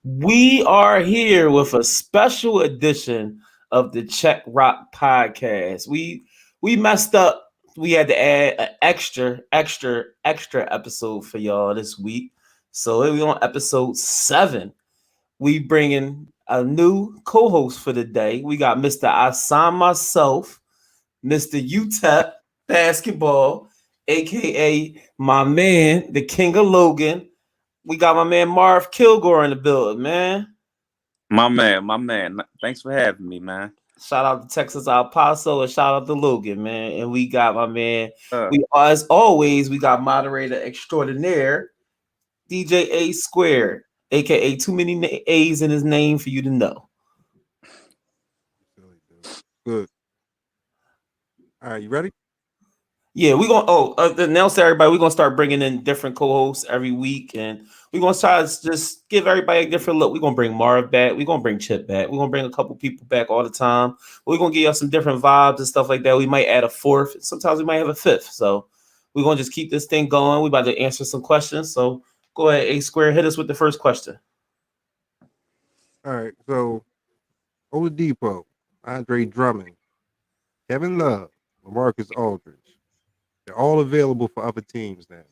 We are here with a special edition of the Check Rock podcast. We messed up. We had to add an extra episode for y'all this week. So we on episode 7. We bringing a new co-host for the day. We got Mr. Asan myself, Mr. UTEP basketball, aka my man, the King of Logan. We got my man Marv Kilgore in the building, man. My man. Thanks for having me, man. Shout out to Texas El Paso and shout out to Logan, man. And we got my man. Uh, We as always we got moderator extraordinaire DJ A Squared, aka too many A's in his name for you to know. Good. All right, you ready? Yeah, we're gonna announce to everybody we're gonna start bringing in different co-hosts every week, and we're gonna try to just give everybody a different look. We're gonna bring Marv back, we're gonna bring Chip back, we're gonna bring a couple people back all the time. We're gonna give y'all some different vibes and stuff like that. We might add a fourth, sometimes we might have a fifth. So we're gonna just keep this thing going. We're about to answer some questions. So go ahead, A Square, hit us with the first question. All right, so Oladipo, Andre Drummond, Kevin Love, LaMarcus Aldridge. They're all available for other teams now.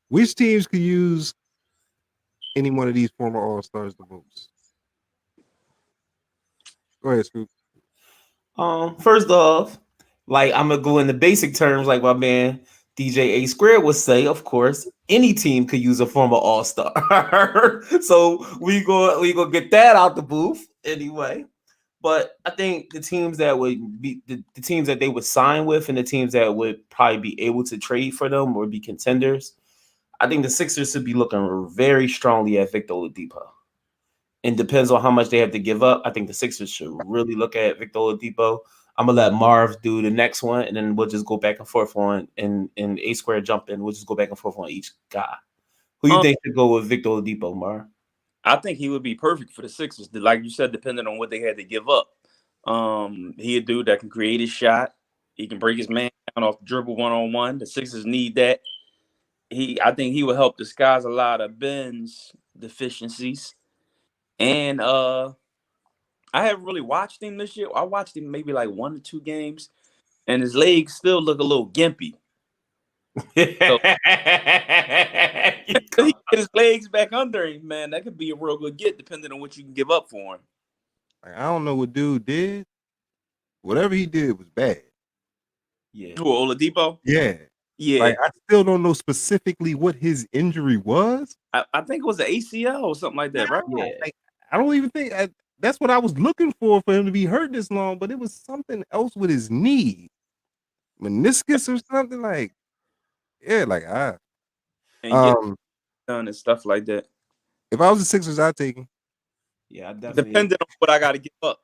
Which teams could use any one of these former All-Stars the most? Go ahead, Scoop. First off, like I'm gonna go into basic terms, like my man DJ A Squared would say. Of course, any team could use a former All Star, so we go get that out the booth anyway. But I think the teams that would be the teams that they would sign with, and the teams that would probably be able to trade for them or be contenders. I think the Sixers should be looking very strongly at Victor Oladipo. And depends on how much they have to give up. I think the Sixers should really look at Victor Oladipo. I'm gonna let Marv do the next one, and then we'll just go back and forth on and A Square jump in. We'll just go back and forth on each guy. Who you think should go with Victor Oladipo, Marv? I think he would be perfect for the Sixers. Like you said, depending on what they had to give up. He a dude that can create his shot. He can break his man down off the dribble one-on-one. The Sixers need that. I think he will help disguise a lot of Ben's deficiencies. And I haven't really watched him this year. I watched him maybe like 1 or 2 games, and his legs still look a little gimpy. So he get his legs back under him, man. That could be a real good get, depending on what you can give up for him. Like, I don't know what dude did. Whatever he did was bad. Yeah. Who, Oladipo? Yeah. Yeah. Like, I still don't know specifically what his injury was. I think it was an ACL or something like that, right? Yeah. Like, I don't even think that's what I was looking for him to be hurt this long, but it was something else with his knee, meniscus or something. Like, yeah, like And get done and stuff like that. if I was the Sixers, I'd take him. Yeah, I definitely. Depending on what I got to give up.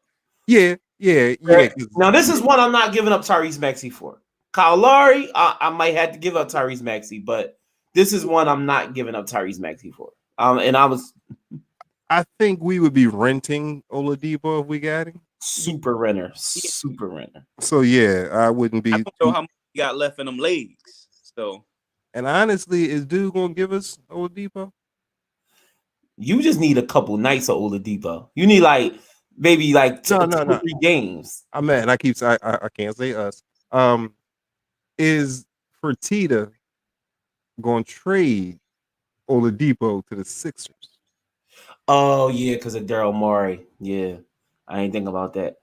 Yeah. Now this is one I'm not giving up Tyrese Maxey for. Kyle Lowry, I might have to give up Tyrese Maxey, but this is one I'm not giving up Tyrese Maxey for. I think we would be renting Oladipo if we got him. Super renter. So yeah, I wouldn't be. I don't know how much he got left in them legs. So, and honestly, is dude gonna give us Oladipo? You just need a couple nights of Oladipo. You need like maybe like two or 3 games. I can't say us. Is Fertitta going to trade Oladipo to the Sixers? Oh yeah, because of Daryl Morey. Yeah, I ain't think about that.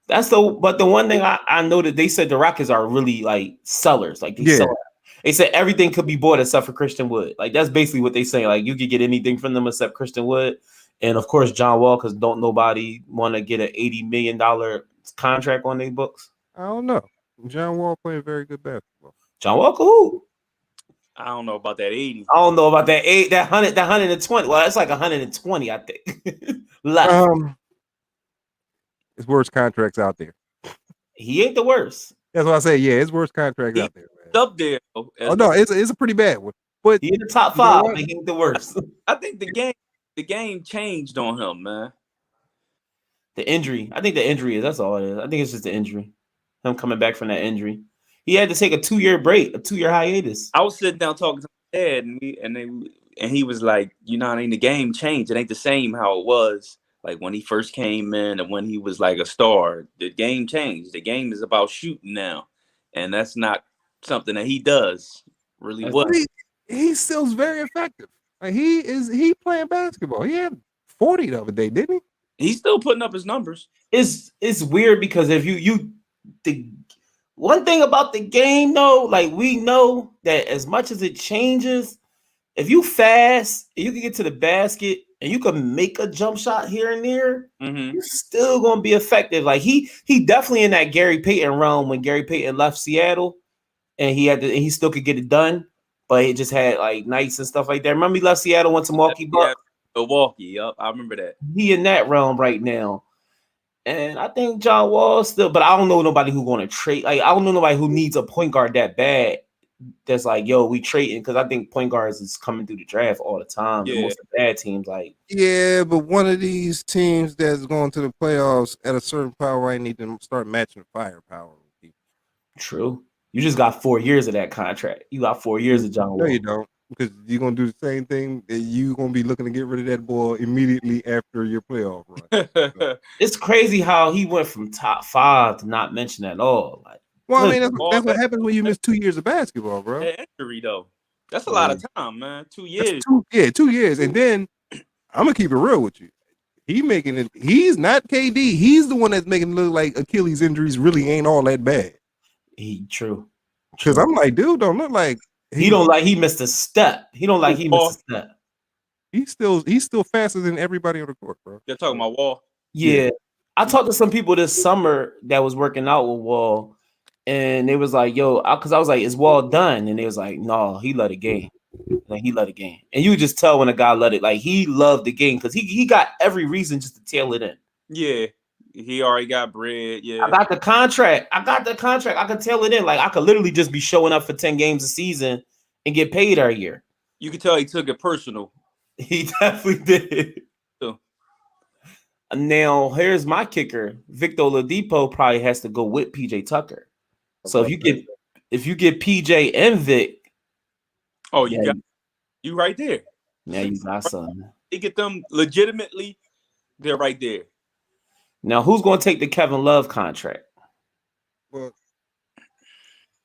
But the one thing I know that they said the Rockets are really like sellers. Like they said everything could be bought except for Christian Wood. Like that's basically what they say. Like you could get anything from them except Christian Wood, and of course John Wall, because don't nobody want to get an $80 million contract on their books. I don't know. John Wall playing very good basketball. John Wall, cool. I don't know about that 80. I don't know about that 120. Well, that's like 120, I think. Left. It's worse contracts out there. He ain't the worst. That's what I say. Yeah, it's worse contracts out there, man. Up there. Oh no, it's a pretty bad one. But he in the top 5. But he ain't the worst. I think the game changed on him, man. The injury. I think the injury is. That's all it is. I think it's just the injury. Him coming back from that injury. He had to take a 2-year break, a 2-year hiatus. I was sitting down talking to my dad, and he was like, you know, I mean, the game changed. It ain't the same how it was like when he first came in and when he was like a star. The game changed. The game is about shooting now, and that's not something that he does really well. But he still's very effective. Like he playing basketball. He had 40 the other day, didn't he? He's still putting up his numbers. It's weird because if the one thing about the game though, like we know that as much as it changes, if you fast, you can get to the basket and you can make a jump shot here and there, you're still gonna be effective. Like he definitely in that Gary Payton realm when Gary Payton left Seattle and he still could get it done, but he just had like nights and stuff like that. Remember he left Seattle, went to Milwaukee Bucks? Milwaukee, yep, I remember that. He in that realm right now. And I think John Wall still, but I don't know nobody who going to trade. Like I don't know nobody who needs a point guard that bad. That's like, yo, we trading because I think point guards is coming through the draft all the time. Yeah. And most of the bad teams, like Yeah, but one of these teams that's going to the playoffs at a certain power, I need to start matching the firepower with people. True. You just got 4 years of that contract. You got 4 years of John Wall. No, you don't, because you're gonna do the same thing. You're gonna be looking to get rid of that ball immediately after your playoff run. So. It's crazy how he went from top 5 to not mention at all. Like, well, I mean, that's what happens when you miss 2 years of basketball, bro. That injury though, that's a lot of time, man. 2 years. 2 years, and then I'm gonna keep it real with you. He making it. He's not KD. He's the one that's making it look like Achilles injuries really ain't all that bad. True. Because I'm like, dude, don't look like he don't like he missed a step. He don't like he missed a step. He's still faster than everybody on the court, bro. They're talking about Wall. Yeah. I talked to some people this summer that was working out with Wall, and they was like, yo, because I was like, is Wall done? And they was like, no, he loved the game. Like he loved the game. And you just tell when a guy loved it, like he loved the game because he got every reason just to tail it in. Yeah. He already got bread. Yeah. I got the contract. I could tail it in. Like I could literally just be showing up for 10 games a season and get paid every year. You could tell he took it personal. He definitely did. So. Now, here's my kicker. Victor Oladipo probably has to go with PJ Tucker. So if you get PJ and Vic, you right there. Now you got something. You get them legitimately, they're right there. Now, who's going to take the Kevin Love contract? Well,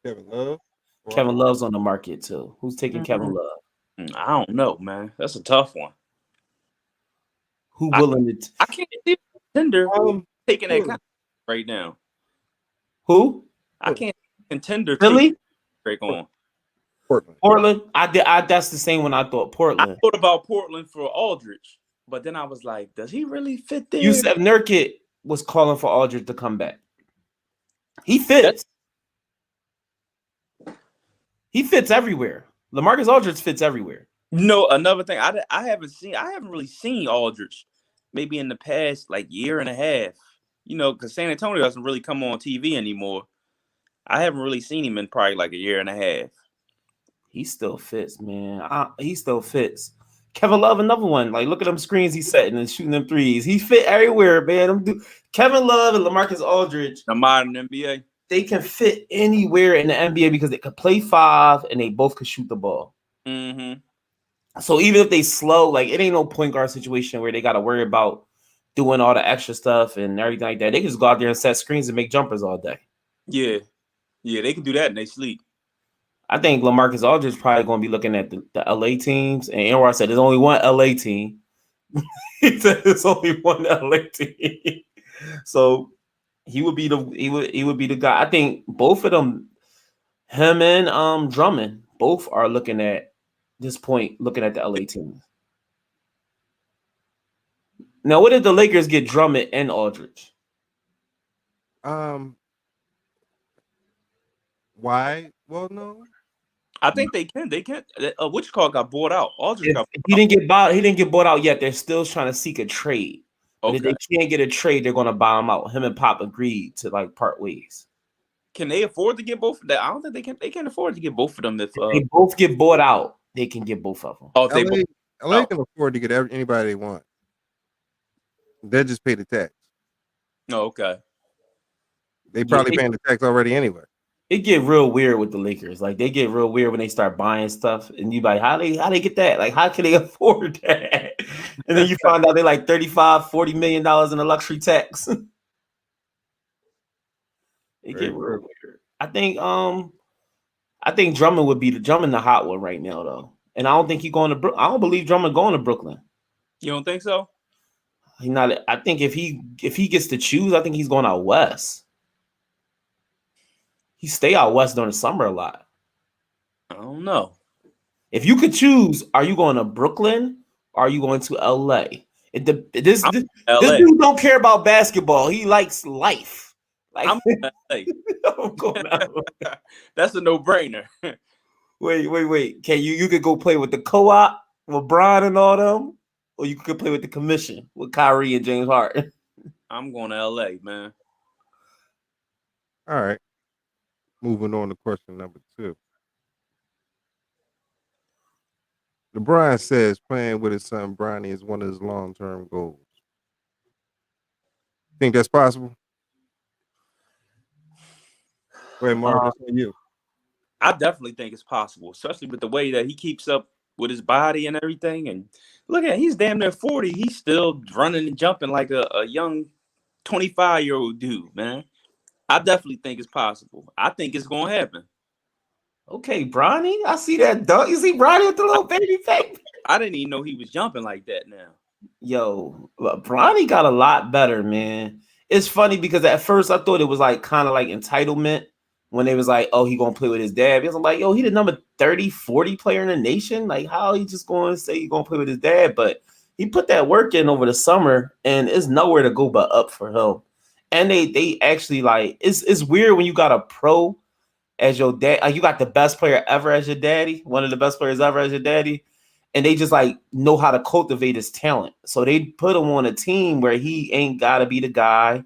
Kevin Love. Kevin Love's on the market too. Who's taking Kevin Love? I don't know, man. That's a tough one. Who willing to? I can't see contender taking that contract right now. Who? I can't contender. Really? Break on. Portland. I that's the same one I thought. Portland. I thought about Portland for Aldridge, but then I was like, does he really fit there? Yusef Nurkic was calling for Aldridge to come back. He fits. He fits everywhere. LaMarcus Aldridge fits everywhere. No, another thing I haven't really seen Aldridge maybe in the past like year and a half. You know, because San Antonio doesn't really come on TV anymore. I haven't really seen him in probably like a year and a half. He still fits, man. He still fits. Kevin Love, another one. Like, look at them screens he's setting and shooting them threes. He fit everywhere, man. Kevin Love and LaMarcus Aldridge. The modern NBA. They can fit anywhere in the NBA because they could play 5 and they both could shoot the ball. Mm-hmm. So even if they slow, like it ain't no point guard situation where they got to worry about doing all the extra stuff and everything like that. They can just go out there and set screens and make jumpers all day. Yeah. Yeah, they can do that in their sleep. I think LaMarcus Aldridge is probably going to be looking at the LA teams. And Anwar said there's only one LA team. He said there's only one LA team. So he would be the guy. I think both of them, him and Drummond, both are looking at this point, looking at the LA team. Now, what did the Lakers get Drummond and Aldridge? Why? Well, no. I think they can. They can. Which call got bought out? Aldridge got he didn't get bought out yet. They're still trying to seek a trade. But if they can't get a trade, they're going to buy him out. Him and Pop agreed to like part ways. Can they afford to get both? I don't think they can. They can't afford to get both of them. If they both get bought out, they can get both of them. Oh, LA can afford to get anybody they want. They just pay the tax. Oh, okay. They probably paying the tax already anyway. it get real weird with the Lakers. Like they get real weird when they start buying stuff, and you like, how they get that? Like, how can they afford that? And then you find out they like 35, $40 million in a luxury tax. It Very get real true. weird. I think Drummond would be the hot one right now though, and I don't think he going to. I don't believe Drummond going to Brooklyn. You don't think so? He not. I think if he gets to choose, I think he's going out west. He stay out west during the summer a lot. I don't know. If you could choose, are you going to Brooklyn or are you going to LA? This LA. dude don't care about basketball. He likes life. Like I'm LA. I'm going out. That's a no-brainer. Wait. Can you could go play with the co-op with Brian and all them, or you could play with the commission with Kyrie and James Harden. I'm going to LA, man. All right. Moving on to question number 2. LeBron says playing with his son Brownie is one of his long-term goals. Think that's possible? Go ahead, Mark. That's on you. I definitely think it's possible, especially with the way that he keeps up with his body and everything. And look at, he's damn near 40. He's still running and jumping like a young 25-year-old dude, man. I definitely think it's possible. I think it's going to happen. Okay, Brownie. I see that dunk. You see Brownie with the little baby face? I didn't even know he was jumping like that now. Yo, Brownie got a lot better, man. It's funny because at first I thought it was like kind of like entitlement when they was like, oh, he gonna play with his dad. Because I'm like, yo, he the number 30, 40 player in the nation. Like, how he just going to say he gonna play with his dad? But he put that work in over the summer, and it's nowhere to go but up for him. And they actually like it's weird when you got a pro as your dad. Like you got the best player ever as your daddy, one of the best players ever as your daddy, and they just like know how to cultivate his talent. So they put him on a team where he ain't gotta be the guy,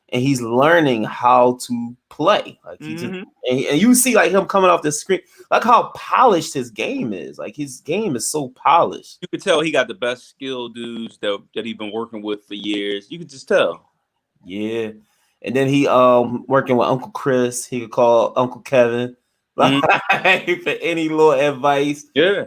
and he's learning how to play. Like he just and you see like him coming off the screen, like how polished his game is. Like his game is so polished. You could tell he got the best skill dudes that he's been working with for years. You could just tell. Yeah. And then he working with Uncle Chris. He could call Uncle Kevin like for any little advice. Yeah.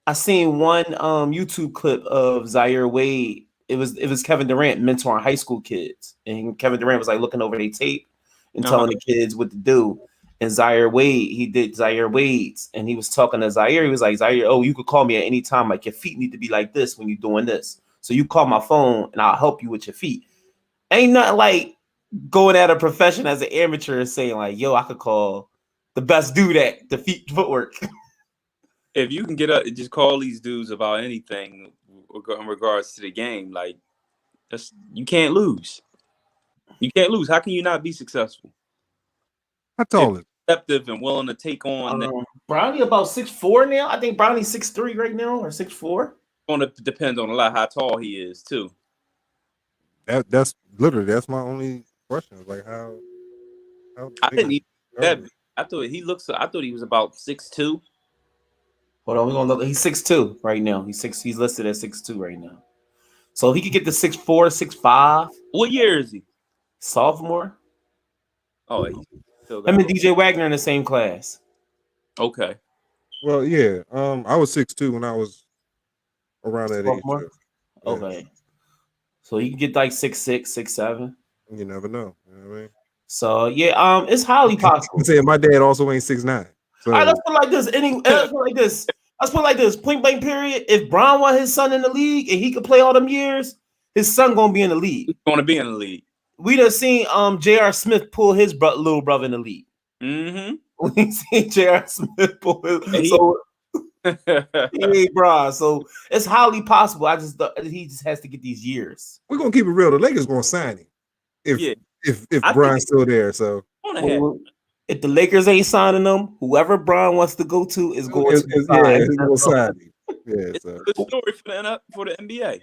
I seen one YouTube clip of Zaire Wade. It was Kevin Durant mentoring high school kids, and Kevin Durant was like looking over their tape and telling the kids what to do. And Zaire Wade, he did Zaire Wade's, and he was talking to Zaire. He was like, Zaire, oh, you could call me at any time. Like your feet need to be like this when you're doing this. So you call my phone, and I'll help you with your feet. Ain't nothing like going at a profession as an amateur and saying like, yo, I could call the best dude at the feet footwork. If you can get up and just call these dudes about anything in regards to the game, like you can't lose. You can't lose. How can you not be successful? How tall is receptive and willing to take on Brownie about 6'4" now. I think Brownie's 6'3" right now or 6'4". Going to depend on a lot how tall he is too. That's literally that's my only question. Like how I didn't even that. I thought he was about 6'2". Hold on, we're gonna look. He's 6'2" right now. He's listed as 6'2" right now. So if he could get to 6'4", 6'5". What year is he? Sophomore. Oh, him and DJ Wagner in the same class. Okay. Well, yeah. I was 6'2" when I was around that Sophomore? age. Yeah. Okay. So he can get like 6'6", 6'7". You never know. You know what I mean? So yeah, it's highly possible. Saying my dad also ain't 6'9". So all right, let's put it like this. Let's put it like this. Point blank period. If Brown want his son in the league and he could play all them years, his son gonna be in the league. He's gonna be in the league. We done seen J.R. Smith pull his little brother in the league. We seen J.R. Smith pull his bro. So it's highly possible. He just has to get these years. We're gonna keep it real. The Lakers gonna sign him if Brian's still there. So if the Lakers ain't signing them, whoever Brian wants to go to is going to sign him. Yeah, it's a good story for the NBA.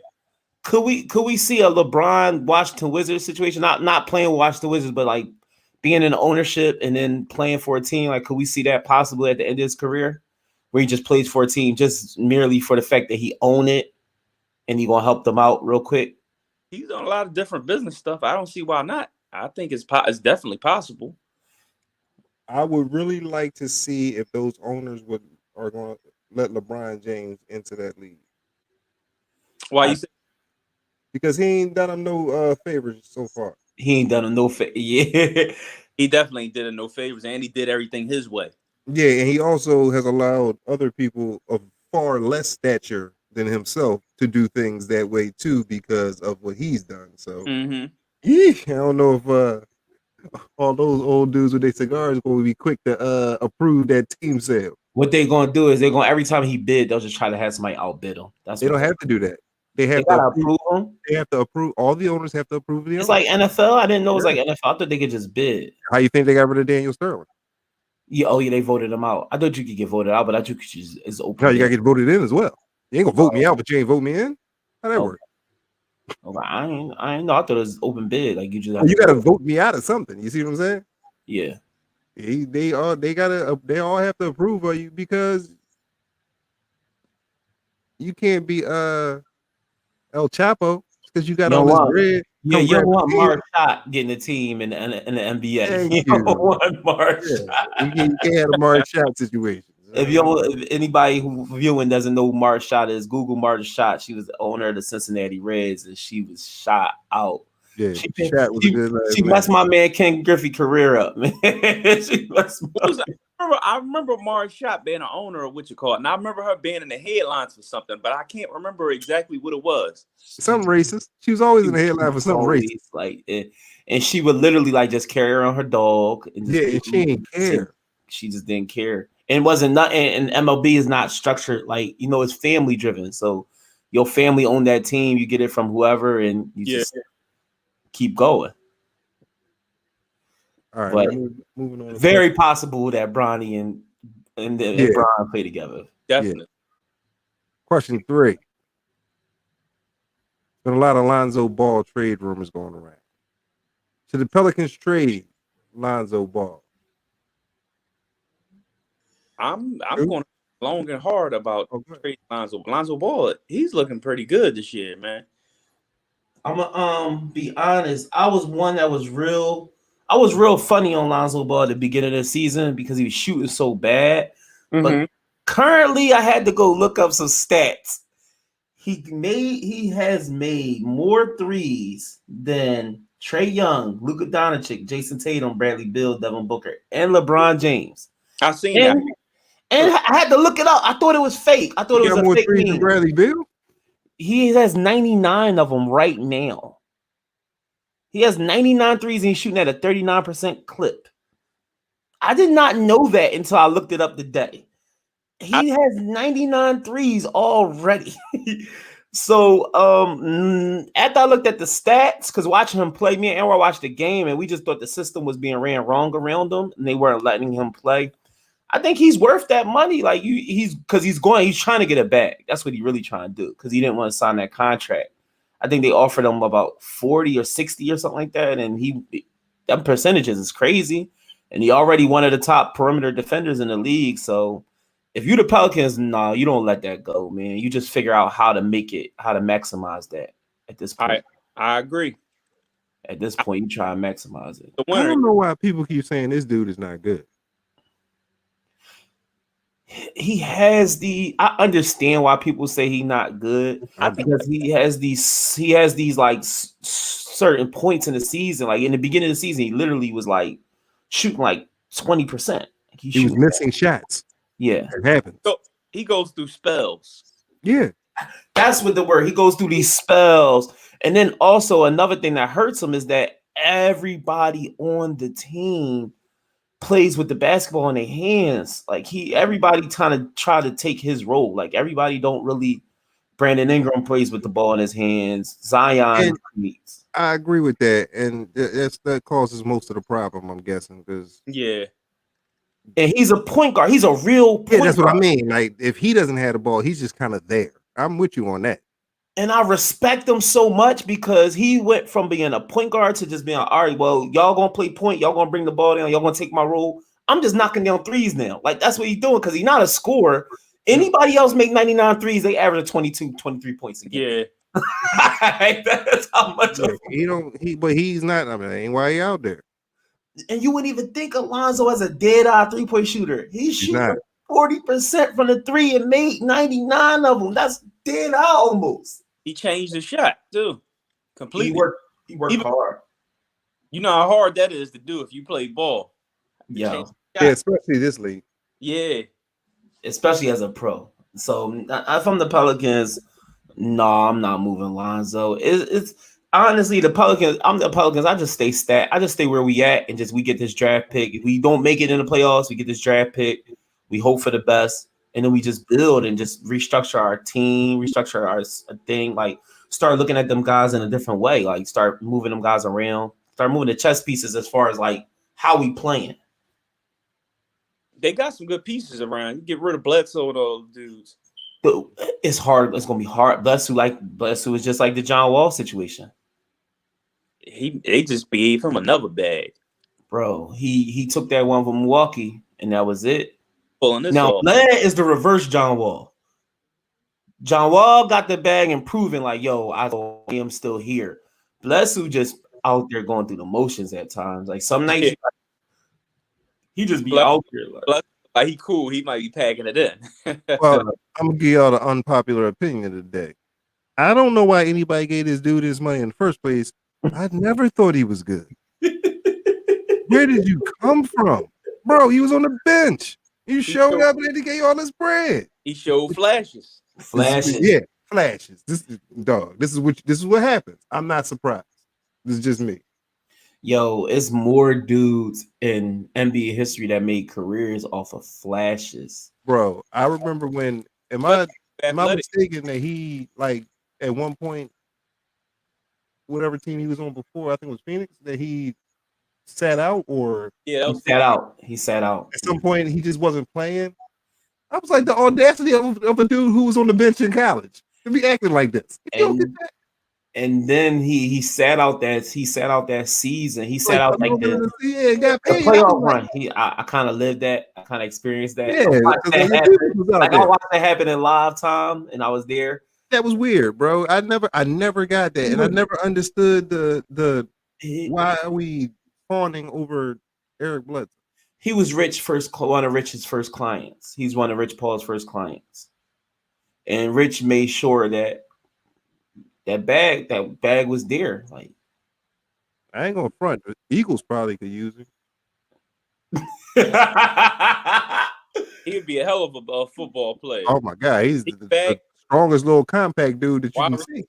Could we see a LeBron Washington Wizards situation? Not playing Washington Wizards, but like being in ownership and then playing for a team. Like, could we see that possibly at the end of his career, where he just plays for a team just merely for the fact that he own it and he gonna help them out real quick? He's done a lot of different business stuff. I don't see why not. I think it's definitely possible. I would really like to see if those owners are going to let LeBron James into that league Why you say because he ain't done him no favors so far. He ain't done him no favor. Yeah. he definitely did him no favors, and he did everything his way. Yeah, and he also has allowed other people of far less stature than himself to do things that way too because of what he's done. So, I don't know if all those old dudes with their cigars going to be quick to approve that team sale. What they gonna do is they're gonna every time he bid, they'll just try to have somebody outbid him. That's They what don't have to do that. They have they to gotta approve. approve him. They have to approve. All the owners have to approve the It's owners. like NFL. I didn't know it was like NFL. I thought they could just bid. How you think they got rid of Daniel Sterling? Yeah, oh yeah, they voted him out. I thought you could get voted out, but I thought you could just it's open. No, you gotta get voted in as well. You ain't gonna vote me out, but you ain't vote me in. How that work? Okay, I ain't know. I thought it was open bid. Like you just You gotta vote me out of something. You see what I'm saying? Yeah. They all have to approve of you because you can't be El Chapo because you got all this bread. Yeah, you don't want Marshot getting a team in the NBA. Thank you don't want Marshot. Yeah. You can't have a Marshot situation. If anybody who viewing doesn't know who Marshot is, Google Marshot. She was the owner of the Cincinnati Reds, and she was shot out. Yeah, she messed my man Ken Griffey career up, man. I remember Marshot being an owner of what you call it, and I remember her being in the headlines for something, but I can't remember exactly what it was. Something racist. She was always in the headline for something racist. Like, and she would literally like just carry around her dog. And and she didn't care. She just didn't care. And it wasn't nothing. And MLB is not structured like it's family driven. So your family own that team. You get it from whoever, and you just keep going. All right, but moving on. Very possible that Brownie and Brian play together. Definitely. Question 3. Been a lot of Lonzo Ball trade rumors going around. Should the Pelicans trade Lonzo Ball? I'm going long and hard about trading Lonzo Ball. He's looking pretty good this year, man. I'm gonna be honest. I was real funny on Lonzo Ball at the beginning of the season because he was shooting so bad. But currently, I had to go look up some stats. He has made more threes than Trey Young, Luka Doncic, Jason Tatum, Bradley Beal, Devin Booker, and LeBron James. I've seen that. And I had to look it up. I thought it was fake. I thought it was a fake threes than Bradley Beal? He has 99 of them right now. He has 99 threes and he's shooting at a 39% clip. I did not know that until I looked it up today. He has 99 threes already. So after I looked at the stats, because watching him play, me and Anwar watched the game and we just thought the system was being ran wrong around him and they weren't letting him play. I think he's worth that money. Like he's trying to get it back. That's what he really trying to do because he didn't want to sign that contract. I think they offered him about 40 or 60 or something like that. And them percentages is crazy. And he already one of the top perimeter defenders in the league. So if you're the Pelicans, no, you don't let that go, man. You just figure out how to maximize that at this point. I agree. At this point, you try and maximize it. I don't know why people keep saying this dude is not good. I understand why people say he's not good because he has these like certain points in the season. Like in the beginning of the season, he literally was like shooting like 20%. He was missing shots. Yeah, it happened. So he goes through spells. Yeah, that's what the word. He goes through these spells, and then also another thing that hurts him is that everybody on the team plays with the basketball in their hands. Like everybody trying to take his role. Like everybody don't really. Brandon Ingram plays with the ball in his hands. Zion creates. I agree with that, and that causes most of the problem. I'm guessing because and he's a point guard. He's a real point that's guard. What I mean. Like if he doesn't have the ball, he's just kind of there. I'm with you on that. And I respect him so much because he went from being a point guard to just being all right, well, y'all gonna play point, y'all gonna bring the ball down, y'all gonna take my role. I'm just knocking down threes now. Like that's what he's doing because he's not a scorer. Anybody else make 99 threes, they average 22, 23 points a game. Yeah. That's how much but he's not. I mean, that ain't why he out there. And you wouldn't even think of Lonzo as a dead-eye three-point shooter. He's shooting 40% from the three and made 99 of them. That's dead-eye almost. He changed the shot too, completely. He worked hard. You know how hard that is to do if you play ball. Yeah, especially this league. Yeah, especially as a pro. So if I'm the Pelicans, no, I'm not moving Lonzo. It's honestly the Pelicans. I'm the Pelicans. I just stay stat. I just stay where we at, and we get this draft pick. If we don't make it in the playoffs, we get this draft pick. We hope for the best, and then we just build and just restructure our team, restructure our thing. Like start looking at them guys in a different way. Like start moving them guys around. Start moving the chess pieces as far as like how we playing. They got some good pieces around. You get rid of Bledsoe and all those dudes. But it's hard. It's gonna be hard. Bledsoe is just like the John Wall situation. They just gave him another bag, bro. He took that one from Milwaukee, and that was it. Pulling this now, off. Bled is the reverse John Wall. John Wall got the bag and proving like, yo, I am still here. Bledsoe just out there going through the motions at times. Like some nights, he just be out there. Like he cool. He might be packing it in. Well, I'm gonna give y'all the unpopular opinion of the day. I don't know why anybody gave this dude his money in the first place. I never thought he was good. Where did you come from, bro? He was on the bench. You showed up and he gave you all this bread. He showed flashes. Flashes. Flashes. This is what happens. I'm not surprised. This is just me. Yo, it's more dudes in NBA history that made careers off of flashes. Bro, I remember when am I mistaken that he like at one point, whatever team he was on before, I think it was Phoenix, that he sat out or he sat out. At some point he just wasn't playing. I was like the audacity of a dude who was on the bench in college to be acting like this. And then he sat out that season. He sat out like the playoff run. I kind of lived that. I kind of experienced that. Yeah, I watched that happen in live time, and I was there. That was weird, bro. I never got that, and I never understood the why are we fawning over Eric Bledsoe. He was one of Rich's first clients. He's one of Rich Paul's first clients, and Rich made sure that bag was there. Like I ain't gonna front. The Eagles probably could use him. He'd be a hell of a football player. Oh my god, he's the strongest little compact dude that you can see.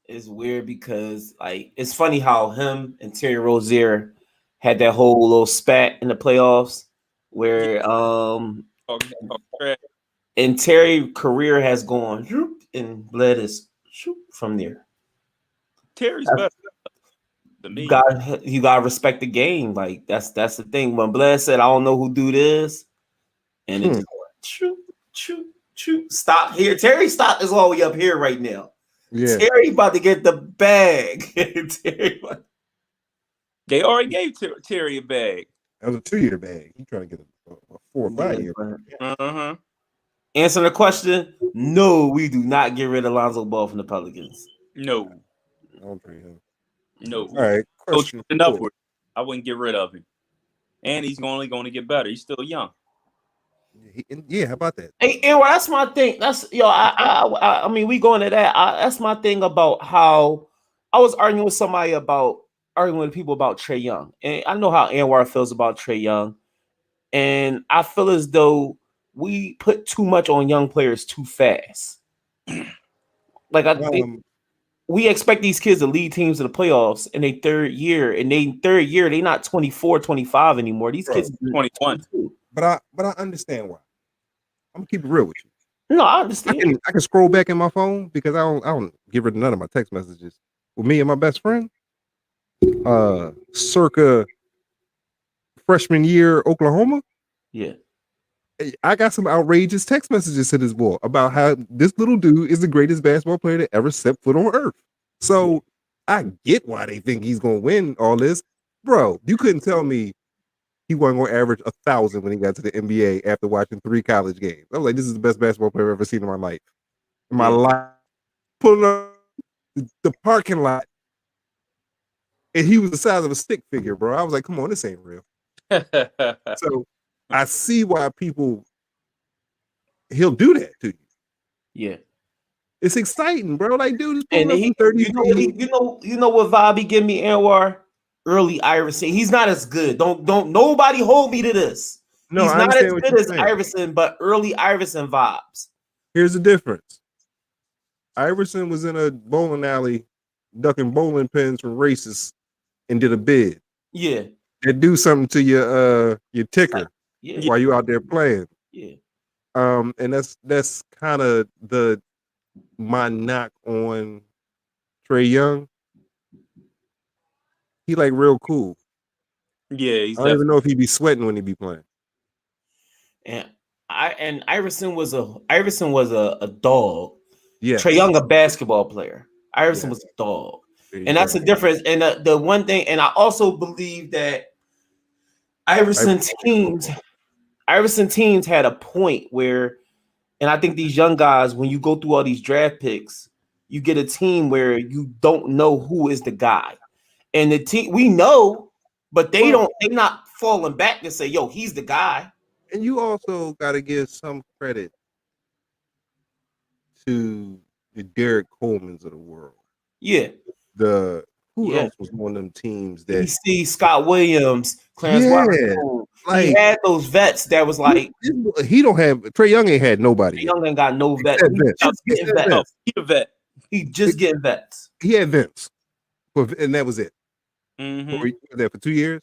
It's weird because like it's funny how him and Terry Rozier had that whole little spat in the playoffs where and Terry's career has gone and Bled is from there. Terry's better than me. You gotta respect the game. Like that's the thing. When Bled said, "I don't know who do this," and it just went, stop here. Terry's stock is all the way up here right now. Yeah. Terry about to get the bag. They already gave Terry a bag. That was a 2-year bag. He trying to get a 4 or 5 year. Answer the question: no, we do not get rid of Lonzo Ball from the Pelicans. No. No. All right. Question upward. I wouldn't get rid of him. And he's only going to get better. He's still young. Yeah, how about that? Hey, Aaron, that's my thing. That's I mean, we going to that. That's my thing about how I was arguing with people about Trey Young, and I know how Anwar feels about Trey Young, and I feel as though we put too much on young players too fast. Like we expect these kids to lead teams to the playoffs in their third year, they're not 24, 25 anymore. These kids are 21. But I understand why. I'm gonna keep it real with you. No, I understand. I can scroll back in my phone because I don't get rid of none of my text messages with me and my best friend. Circa freshman year Oklahoma. Yeah. I got some outrageous text messages to this boy about how this little dude is the greatest basketball player that ever set foot on earth. So I get why they think he's gonna win all this. Bro, you couldn't tell me he wasn't going to average 1,000 when he got to the NBA after watching 3 college games. I was like, this is the best basketball player I've ever seen in my life. Pulling up the parking lot. and he was the size of a stick figure, bro. I was like, come on, this ain't real. So I see why he'll do that to you. Yeah. It's exciting, bro. Like, dude is And pulling up 30. you know what vibe he give me, Anwar? Early Iverson. He's not as good. Don't nobody hold me to this. No, He's I not as understand what good you're as saying. Iverson, but early Iverson vibes. Here's the difference. Iverson was in a bowling alley ducking bowling pins from racists and did a bid. Yeah. That do something to your ticker Yeah. while you out there playing. Yeah. And that's kind of my knock on Trey Young. He like real cool. Yeah, he's I don't even know if he be sweating when he be playing. And Iverson was a dog. Yeah. Trey Young a basketball player. Iverson Yeah. was a dog. There you And that's go. the difference. And the one thing, and I also believe that Iverson teams had a point where, and I think these young guys, when you go through all these draft picks, you get a team where you don't know who is the guy. And the team we know, but they're not falling back to say, yo, he's the guy. And you also got to give some credit to the Derek Colemans of the world. Yeah. Who else was one of them teams that see Scott Williams, Clarence Watson. Like, he had those vets that was like he don't have Trey Young ain't had nobody. Trey Young ain't got no vets. He just getting vets. He had Vince, and that was it. Mm-hmm. For 2 years.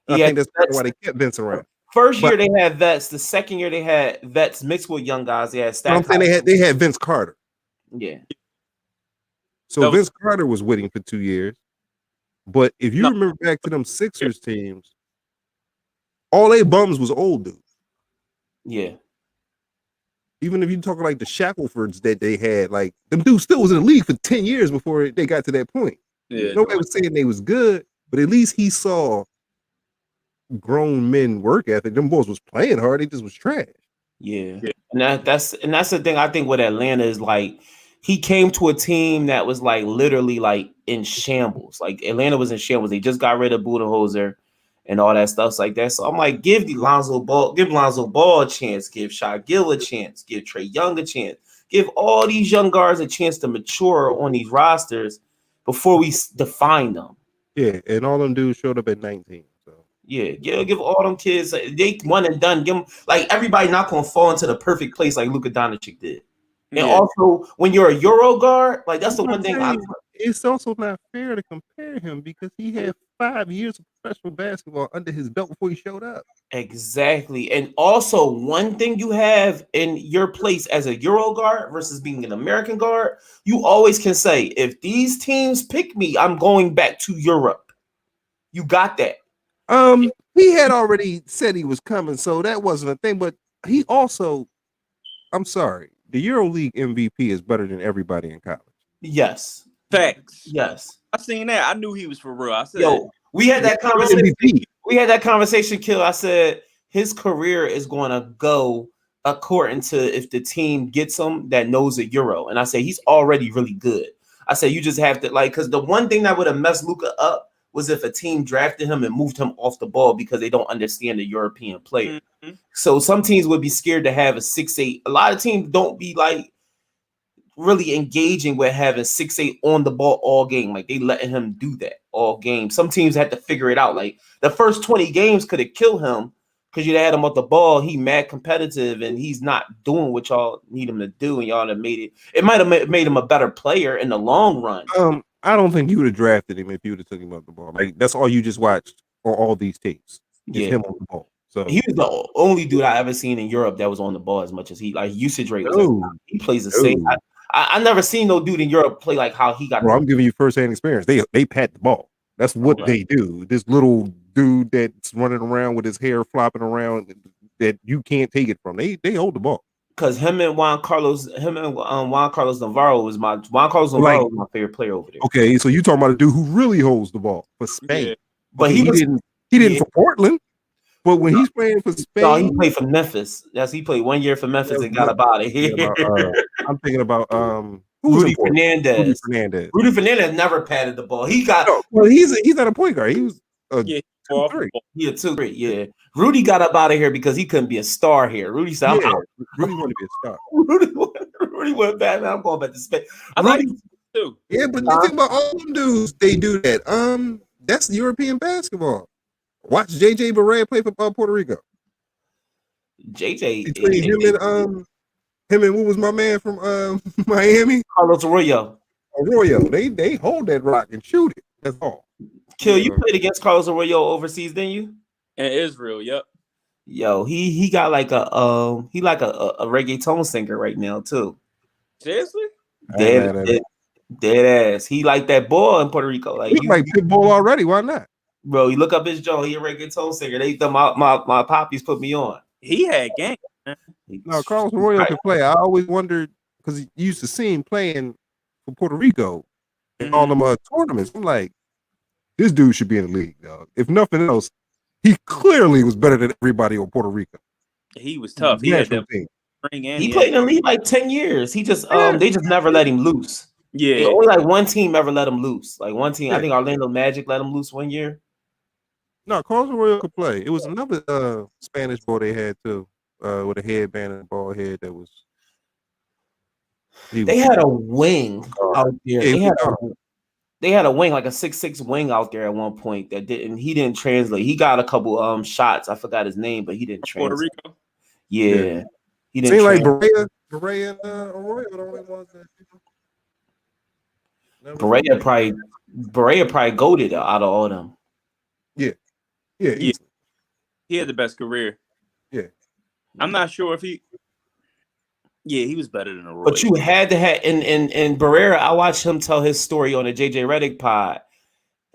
I think that's why they kept Vince around. First year they had vets. The second year they had vets mixed with young guys. They had I'm saying they had Vince Carter. Yeah. So Vince Carter was with him for 2 years. But if you remember back to them Sixers teams, all they bums was old dudes. Yeah. Even if you talk like the Shacklefords that they had, like them dudes still was in the league for 10 years before they got to that point. Yeah. Nobody was saying they was good, but at least he saw grown men work ethic. Them boys was playing hard, they just was trash. Yeah. And that's the thing I think with Atlanta is like he came to a team that was like literally like in shambles. Like Atlanta was in shambles. They just got rid of Budenholzer and all that stuff like that. So I'm like, give Lonzo Ball a chance, give Shai Gill a chance, give Trey Young a chance, give all these young guards a chance to mature on these rosters before we define them. Yeah, and all them dudes showed up at 19. So yeah, give all them kids they one and done. Give them like everybody not gonna fall into the perfect place like Luka Doncic did. And also, when you're a Euro guard, like that's the one thing. It's also not fair to compare him because he had 5 years of professional basketball under his belt before he showed up. Exactly. And also, one thing you have in your place as a Euro guard versus being an American guard, you always can say, if these teams pick me, I'm going back to Europe. You got that. He had already said he was coming, so that wasn't a thing. But he also, I'm sorry, the EuroLeague MVP is better than everybody in college. Yes. Facts. Yes. I seen that. I knew he was for real. I said, yo, we had that conversation. We had that conversation, Kill. I said his career is going to go according to if the team gets him that knows a Euro. And I say he's already really good. I say you just have to because the one thing that would have messed Luka up was if a team drafted him and moved him off the ball because they don't understand the European player. Mm-hmm. So some teams would be scared to have a 6'8". A lot of teams don't be like really engaging with having 6'8" on the ball all game. Like they letting him do that all game. Some teams had to figure it out. Like the first 20 games could have killed him because you had him off the ball. He mad competitive and he's not doing what y'all need him to do. And y'all have made it. It might have made him a better player in the long run. I don't think you would have drafted him if you would have took him off the ball. Like that's all you just watched on all these tapes. Is him on the ball. So he was the only dude I ever seen in Europe that was on the ball as much as he like usage rate was. He plays the same. I never seen no dude in Europe play like how he got. Bro, I'm giving you firsthand experience. They pat the ball. That's what they do. This little dude that's running around with his hair flopping around that you can't take it from. They hold the ball. Because him and Juan Carlos Navarro was my favorite player over there. Okay, so you talking about a dude who really holds the ball for Spain. Yeah. But he didn't for Portland. But when he's playing for Spain, no, he played for Memphis. Yes, he played 1 year for Memphis and got up out of here. I'm thinking about Who's Rudy important? Fernandez. Fernandez. Rudy Fernandez never patted the ball. He got well, he's not a point guard. He was a Yeah, 2-3. yeah, 2-3. Yeah. Rudy got up out of here because he couldn't be a star here. Rudy said, I'm out. Rudy wanted to be a star. Rudy went back. Man, I'm going back to Spain. I Rudy, like too. Yeah, but the thing about all them dudes, they do that. That's European basketball. Watch JJ Barea play for Puerto Rico. JJ, Between him and what was my man from Miami? Carlos Arroyo. They hold that rock and shoot it. That's all. Kill, you played against Carlos Arroyo overseas, didn't you? And Israel, yep. Yo, he got like a reggaeton singer right now too. Seriously? Dead ass. He like that boy in Puerto Rico. Like he like Pitbull already. Why not? Bro, you look up his Joe. He a reggaeton singer. My poppies put me on. He had game. No, Carlos Arroyo could play. I always wondered because you used to see him playing for Puerto Rico in all them tournaments. I'm like, this dude should be in the league, dog. If nothing else, he clearly was better than everybody on Puerto Rico. He was tough. He had that ring in. He played in the league like 10 years. He just they just never let him loose. Yeah. Only like one team ever let him loose. Like one team, Yeah. I think Orlando Magic let him loose one year. No, Carlos Arroyo could play. It was another Spanish boy they had too, with a headband and a bald head that was. They had a wing out there. Yeah, they had a wing, like a 6'6" wing out there at one point that he didn't translate. He got a couple shots. I forgot his name, but he didn't translate. Puerto Rico? Yeah. He didn't seem like Barea and Arroyo the only ones that Barea probably goated out of all them. Yeah. He had the best career. Yeah. I'm not sure if he was better than Arroyo. But you had to have in Barrera, I watched him tell his story on the JJ Redick pod,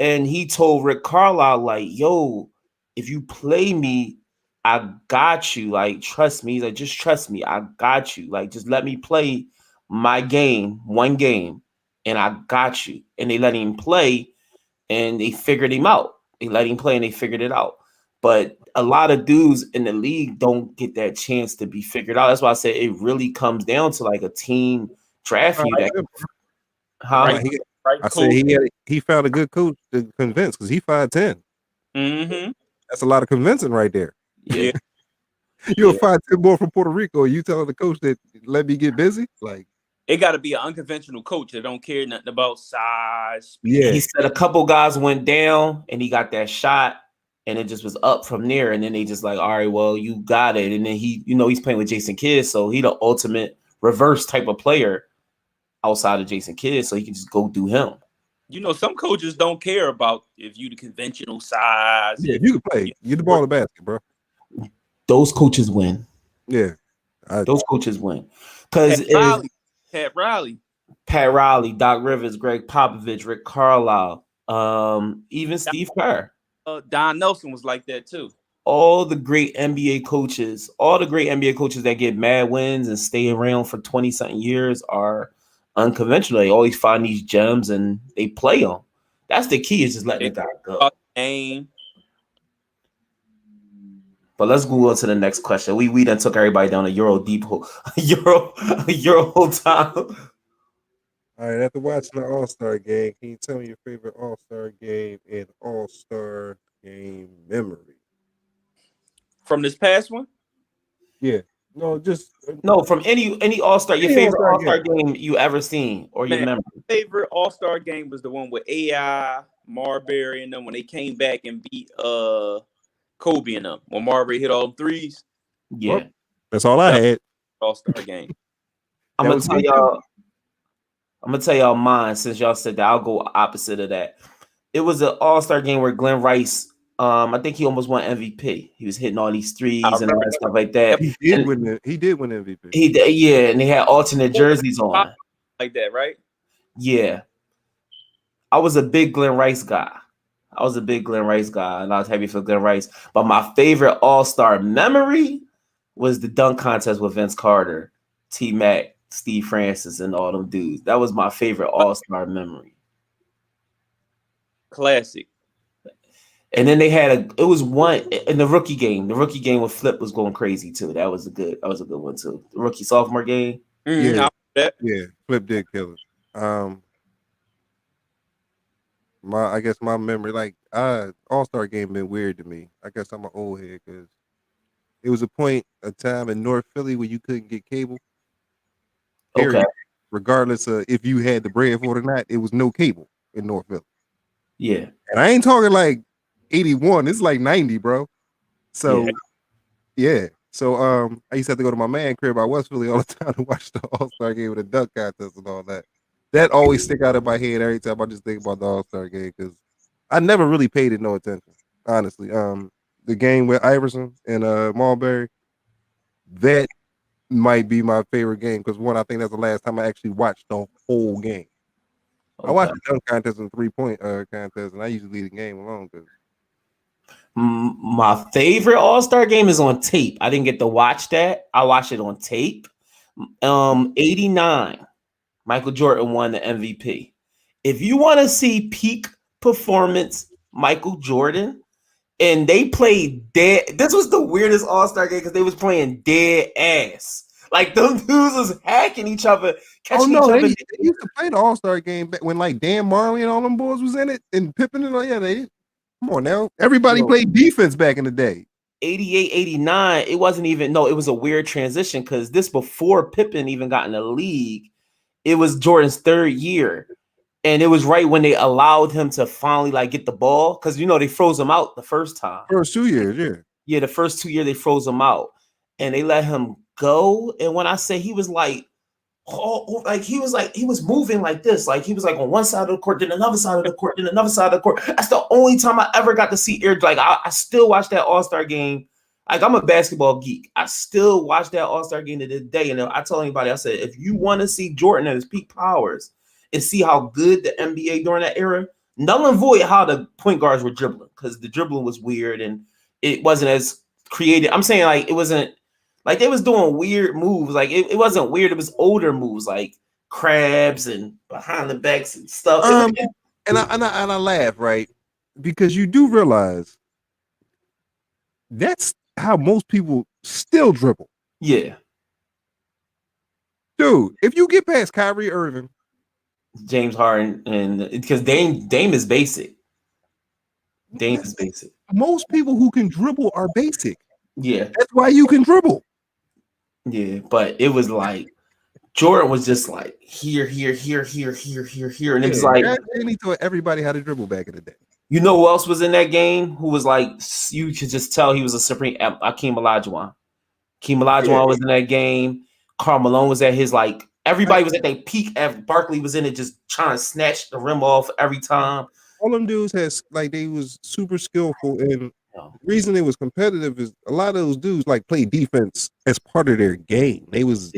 and he told Rick Carlisle, like, yo, if you play me, I got you. Like, trust me. He's like, just trust me. I got you. Like, just let me play my game, one game, and I got you. And they let him play, and they figured him out. They let him play, and they figured it out. But a lot of dudes in the league don't get that chance to be figured out. That's why I said it really comes down to like a team draft you. I said he found a good coach to convince because he 5'10". Mm-hmm. That's a lot of convincing right there. Yeah. You're a 5'10" boy from Puerto Rico. You telling the coach that let me get busy? Like, it got to be an unconventional coach that don't care nothing about size. Yeah. He said a couple guys went down and he got that shot. And it just was up from there. And then they just like, all right, well, you got it. And then he's playing with Jason Kidd. So he the ultimate reverse type of player outside of Jason Kidd. So he can just go do him. Some coaches don't care about if you the conventional size. Yeah, you can play. Get the ball in the basket, bro. Those coaches win. Yeah. Those coaches win. Because Pat Riley, Doc Rivers, Greg Popovich, Rick Carlisle, even Steve Kerr. Don Nelson was like that too. All the great NBA coaches that get mad wins and stay around for 20-something years are unconventional. They always find these gems and they play them. That's the key, is just letting the guy go. But let's go on to the next question. We done took everybody down a Euro deep hole. Euro time. All right, after watching the All-Star game, can you tell me your favorite All-Star game and All-Star game memory? From this past one? Yeah. No, from any All-Star, your favorite All-Star game you ever seen or your memory. My favorite All-Star game was the one with AI, Marbury, and them when they came back and beat Kobe and them. When Marbury hit all them threes. Yeah. Well, that's all I had. All-Star game. I'm gonna tell y'all mine, since y'all said that. I'll go opposite of that. It was an All-Star game where Glenn Rice, I think he almost won MVP. He was hitting all these threes and all that stuff like that. He did win MVP. And they had alternate jerseys on. Like that, right? Yeah. I was a big Glenn Rice guy. and I was happy for Glenn Rice. But my favorite All-Star memory was the dunk contest with Vince Carter, T-Mac, Steve Francis, and all them dudes. That was my favorite All-Star memory. Classic. And then they had it was one in the rookie game. The rookie game with Flip was going crazy too. That was a good one too. The rookie sophomore game. Mm-hmm. Yeah. That Yeah, Flip did kill it. I guess my memory, like, All-Star game been weird to me. I guess I'm an old head because it was a time in North Philly where you couldn't get cable. Okay. Period. Regardless of if you had the bread for it or not, it was no cable in North Philly. Yeah. And I ain't talking like 81. It's like 90, bro. So yeah. So I used to have to go to my man crib. I was Philly all the time to watch the All-Star game with the dunk contest and all that. That always stick out in my head every time I just think about the All-Star game because I never really paid it no attention, honestly. The game with Iverson and Marbury, that might be my favorite game because one, I think that's the last time I actually watched the whole game. I Okay. watched the dunk contest and 3-point contest, and I usually leave the game alone because My favorite All-Star game is on tape. I didn't get to watch that. I watched it on tape. 89, Michael Jordan won the MVP. If you want to see peak performance, Michael Jordan, and they played dead. This was the weirdest All-Star game because they was playing dead ass. Like them dudes was hacking each other, oh catching each no, other. they used to play the All-Star game back when like Dan Marley and all them boys was in it and Pippen and all. Yeah, they come on now. Everybody played defense back in the day. 88, 89, it wasn't even, no, it was a weird transition because this before Pippen even got in the league. It was Jordan's third year. And it was right when they allowed him to finally like get the ball. Cause they froze him out the first time. First 2 years, yeah. Yeah, the first 2 years they froze him out and they let him go. And when I say he was like, he was moving like this, like he was like on one side of the court, then another side of the court, then another side of the court. That's the only time I ever got to see air. Like I still watch that All-Star game. Like I'm a basketball geek. I still watch that All-Star game to this day. And I tell anybody, I said, if you want to see Jordan at his peak powers and see how good the NBA during that era, null and void how the point guards were dribbling because the dribbling was weird and it wasn't as creative. I'm saying like it wasn't. Like they was doing weird moves. Like it wasn't weird. It was older moves, like crabs and behind the backs and stuff. And I laugh, right? Because you do realize that's how most people still dribble. Yeah. Dude, if you get past Kyrie Irving, James Harden, and because Dame is basic. Dame is basic. Most people who can dribble are basic. Yeah. That's why you can dribble. Yeah, but it was like Jordan was just like here, and it was like they need to tell everybody how to dribble back in the day. You know who else was in that game? Who was like you could just tell he was a supreme. Akeem Olajuwon. Akeem Olajuwon was in that game. Karl Malone was at his like. Everybody was at their peak. Barkley was in it, just trying to snatch the rim off every time. All them dudes has like they was super skillful, and the reason it was competitive is a lot of those dudes like play defense as part of their game. They was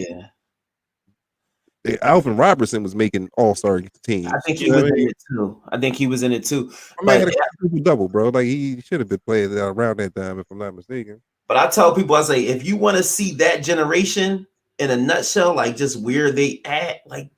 Alvin Robertson was making all-star teams. I think he was in it too. My man had a triple double, bro. Like he should have been playing around that time, if I'm not mistaken. But I tell people, I say, if you want to see that generation in a nutshell, like just where they at, like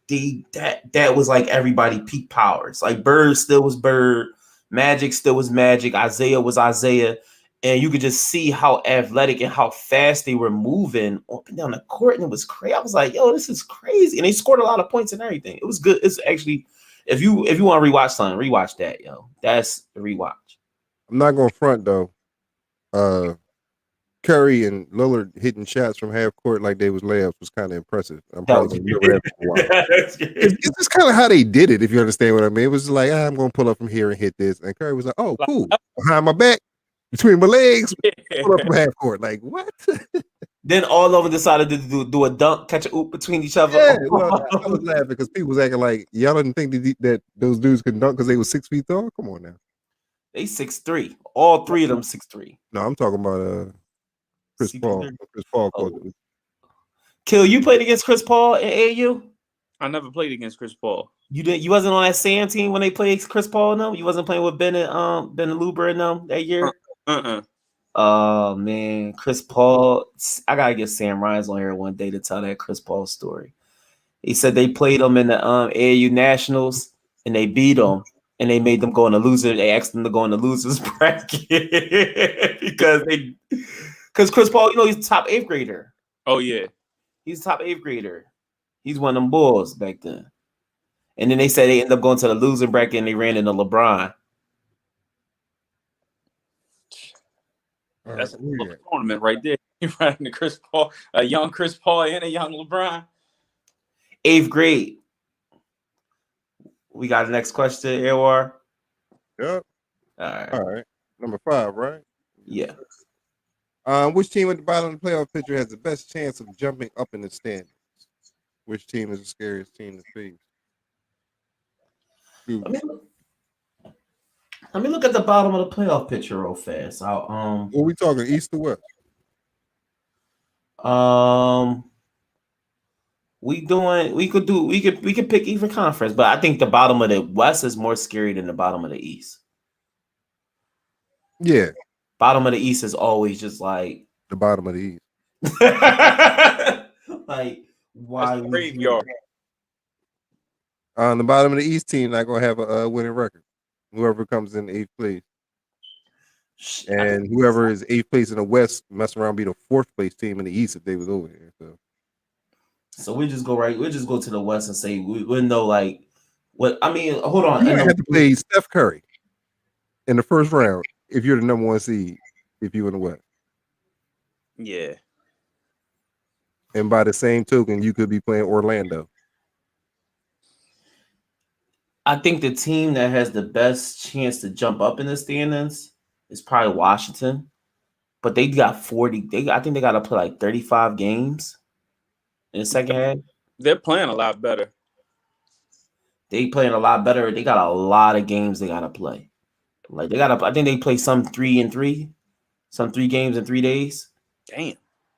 that was like everybody peak powers. Like Bird still was Bird, Magic still was Magic, Isaiah was Isaiah, and you could just see how athletic and how fast they were moving up and down the court, and it was crazy. I was like, yo, this is crazy, and they scored a lot of points and everything. It was good. It's actually, if you want to rewatch something, rewatch that, yo. That's a rewatch. I'm not gonna front though. Curry and Lillard hitting shots from half court like they was layups was kind of impressive. I'm probably gonna remember that for a while. It's just kind of how they did it, if you understand what I mean. It was like, I'm gonna pull up from here and hit this, and Curry was like, oh, cool, behind my back, between my legs, pull up from half court. Like what? Then all of them decided to do a dunk, catch a oop between each other. Yeah, well, I was laughing because people was acting like y'all didn't think that those dudes could dunk because they was 6 feet tall. Come on now, they 6'3". All three of them 6'3". No, I'm talking about Chris Paul. Chris Paul called it. Kill, you played against Chris Paul in AAU? I never played against Chris Paul. You didn't. You wasn't on that Sam team when they played Chris Paul and them? You wasn't playing with Ben and Luber and them that year? Oh man, Chris Paul. I gotta get Sam Rhines on here one day to tell that Chris Paul story. He said they played them in the AAU Nationals and they beat them. And they made them go in the loser. They asked them to go in the losers bracket because Chris Paul, he's a top 8th grader. Oh yeah, he's a top 8th grader. He's one of them Bulls back then. And then they said they ended up going to the losing bracket and they ran into LeBron. That's a tournament right there. You're running to Chris Paul, a young Chris Paul and a young LeBron. 8th grade. We got the next question, Airwar. Yep. All right. All right. Number 5, right? Yeah. Which team at the bottom of the playoff picture has the best chance of jumping up in the standings? Which team is the scariest team to face? Let me look at the bottom of the playoff picture real fast. What are we talking, East or West? We could pick either conference, but I think the bottom of the West is more scary than the bottom of the East. Yeah. Bottom of the East is always just like the bottom of the East. Like, why the graveyard? On the bottom of the East team not gonna have a winning record. Whoever comes in 8th place, and whoever is 8th place in the West mess around be the 4th place team in the East if they was over here. So we just go right. We just go to the West and say we know like what I mean. Hold on, you have to play Steph Curry in the first round if you're the number 1 seed. If you're in the West, yeah. And by the same token, you could be playing Orlando. I think the team that has the best chance to jump up in the standings is probably Washington, but they got 40. I think they got to play like 35 games in the second half. They're playing a lot better. They playing a lot better. They got a lot of games they got to play. Like they got to. I think they play some 3-3, some 3 games in 3 days. Damn.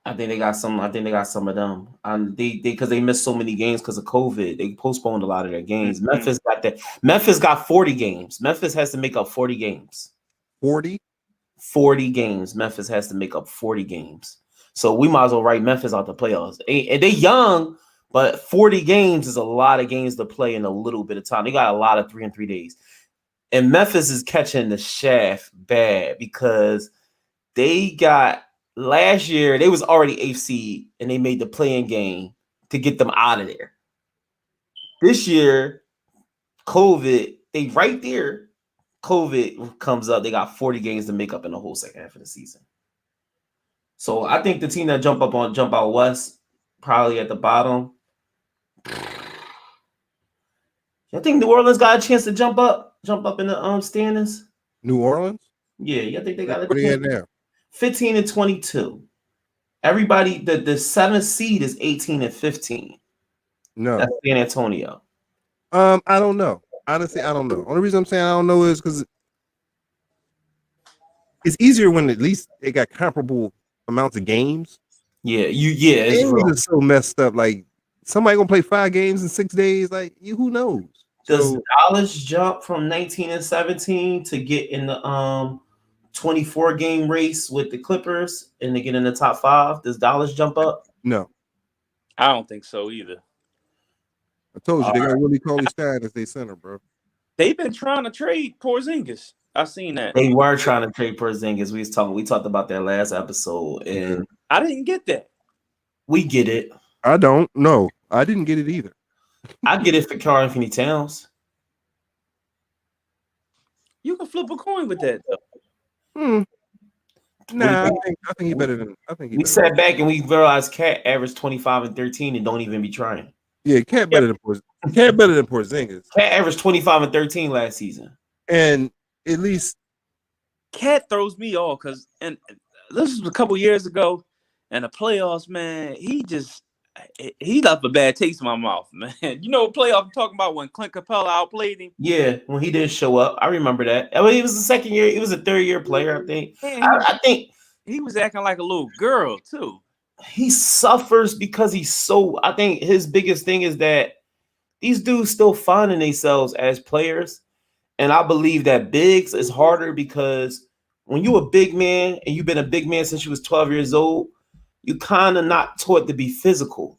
I think they got some of them. Because they missed so many games because of COVID. They postponed a lot of their games. Mm-hmm. Memphis got that. Memphis got 40 games. Memphis has to make up 40 games. 40 games. Memphis has to make up 40 games. So we might as well write Memphis out the playoffs. And they young, but 40 games is a lot of games to play in a little bit of time. They got a lot of 3 in 3 days. And Memphis is catching the shaft bad because they got last year, they was already 8th seed and they made the play-in game to get them out of there. This year, COVID, they right there. COVID comes up. They got 40 games to make up in the whole second half of the season. So I think the team that jump out west, probably at the bottom. I think New Orleans got a chance to jump up in the standings. New Orleans? Yeah, I think they got a chance. Now? 15-22. Everybody, the 7th seed is 18-15. No, that's San Antonio. I don't know. Honestly, I don't know. Only reason I'm saying I don't know is because it's easier when at least they got comparable amounts of games. Yeah, it's just so messed up. Like somebody gonna play 5 games in 6 days. Like who knows? Does Dallas jump from 19-17 to get in the 24 game race with the Clippers and to get in the top 5? Does Dallas jump up? No, I don't think so either. I told you they got Willie Cauley-Stein as their center, bro. They've been trying to trade Porzingis. I seen that. They were trying to trade Porzingis. We talked about that last episode, and I didn't get that. We get it. I don't know. I didn't get it either. I get it for Karl Anthony Towns. You can flip a coin with that, though. Nah, I think he better than. We sat back and we realized Cat averaged 25 and 13 and don't even be trying. Yeah, Cat better than Porzingis. Cat averaged 25 and 13 last season, and at least Cat throws me off because and this was a couple years ago, and the playoffs, man, he left a bad taste in my mouth, man. You know what playoff I'm talking about when Clint Capella outplayed him? Yeah, when he didn't show up. I remember that. I mean, he was the second year. He was a third-year player, I think. I think he was acting like a little girl, too. He suffers because I think his biggest thing is that these dudes still finding themselves as players. And I believe that bigs is harder because when you're a big man and you've been a big man since you was 12 years old, you kind of not taught to be physical,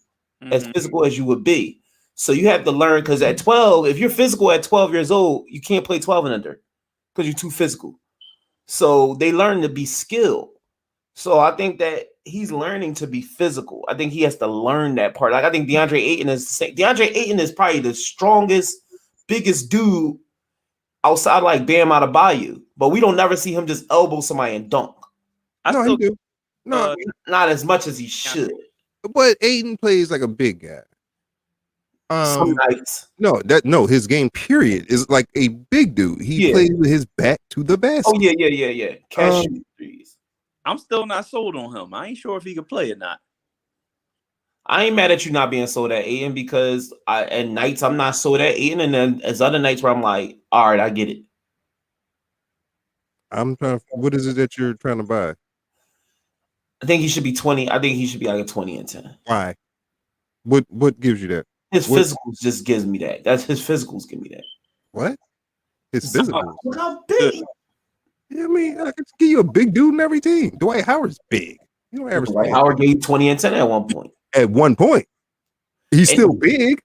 as physical as you would be. So you have to learn because at 12, if you're physical at 12 years old, you can't play 12 and under because you're too physical. So they learn to be skilled. So I think that he's learning to be physical. I think he has to learn that part. Like I think DeAndre Ayton is probably the strongest, biggest dude outside like Bam Adebayo, but we don't never see him just elbow somebody and dunk. No, he do. No, not as much as he should. But Ayton plays like a big guy. Some nights. No, his game period is like a big dude. He plays with his back to the basket. Oh yeah. Catch threes. I'm still not sold on him. I ain't sure if he can play or not. I ain't mad at you not being sold at Ayton because at nights I'm not sold at Ayton, and then there's other nights where I'm like, all right, I get it. I'm trying. What is it that you're trying to buy? I think he should be 20. I think he should be like a 20 and 10. Why? What gives you that? His physicals just gives me that. That's his physicals give me that. What? His physicals? Look how big. Yeah, I mean, I can give you a big dude in every team. Dwight Howard's big. You don't ever. Dwight Howard gave 20 and 10 at one point. At one point, he's still big.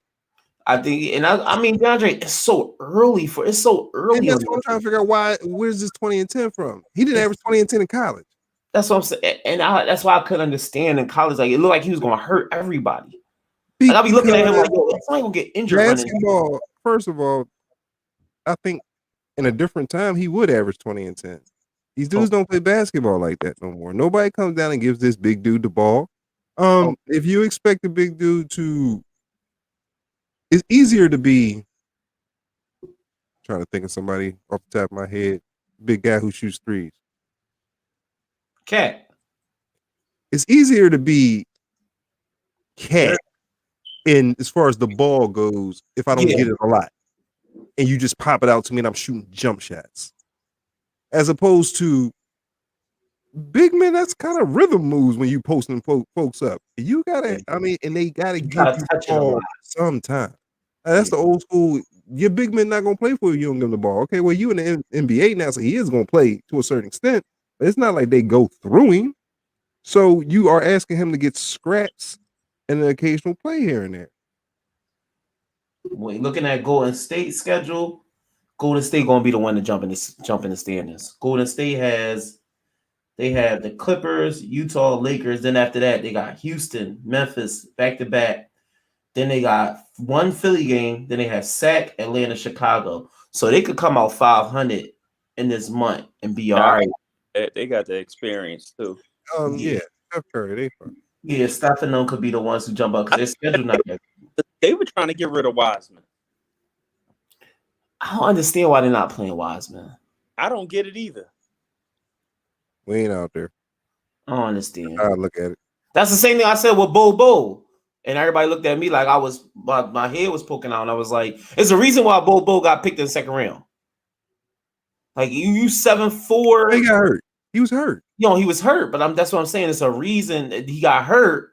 I think, and I mean, DeAndre, it's so early. It's so early. And that's what I'm trying to figure out. Where's this 20 and 10 from? He didn't average 20 and 10 in college. That's what I'm saying, and that's why I couldn't understand in college. Like it looked like he was going to hurt everybody. Like I'll be looking at him like, yo, it's not gonna get injured. Basketball, first of all, I think in a different time he would average 20 and 10. These dudes don't play basketball like that no more. Nobody comes down and gives this big dude the ball. If you expect the big dude it's easier to be. I'm trying to think of somebody off the top of my head, big guy who shoots threes. Cat. It's easier to be Cat in as far as the ball goes if I don't get it a lot, and you just pop it out to me and I'm shooting jump shots, as opposed to big men. That's kind of rhythm moves when you posting folks up. You gotta, I mean, and they gotta give you the ball sometime. That's the old school. Your big man not gonna play for you. You don't give him the ball. Okay, well you in the NBA now, so he is gonna play to a certain extent, but it's not like they go through him. So you are asking him to get scraps and an occasional play here and there. When looking at Golden State schedule, Golden State gonna be the one to jump in the standings. Golden State they have the Clippers, Utah, Lakers. Then after that, they got Houston, Memphis, back to back. Then they got one Philly game. Then they have Sac, Atlanta, Chicago. So they could come out 500 in this month and be all right. They got the experience too. Yeah, Steph Curry, they fun. Yeah, Steph and them could be the ones who jump up because their schedule not that. They were trying to get rid of Wiseman. I don't understand why they're not playing Wiseman. I don't get it either. We ain't out there. I don't understand. I look at it. That's the same thing I said with Bo. And everybody looked at me like I was my head was poking out. And I was like, it's a reason why Bo got picked in the second round. Like you 7'4". He got hurt. He was hurt. You know, he was hurt, but that's what I'm saying. It's a reason that he got hurt.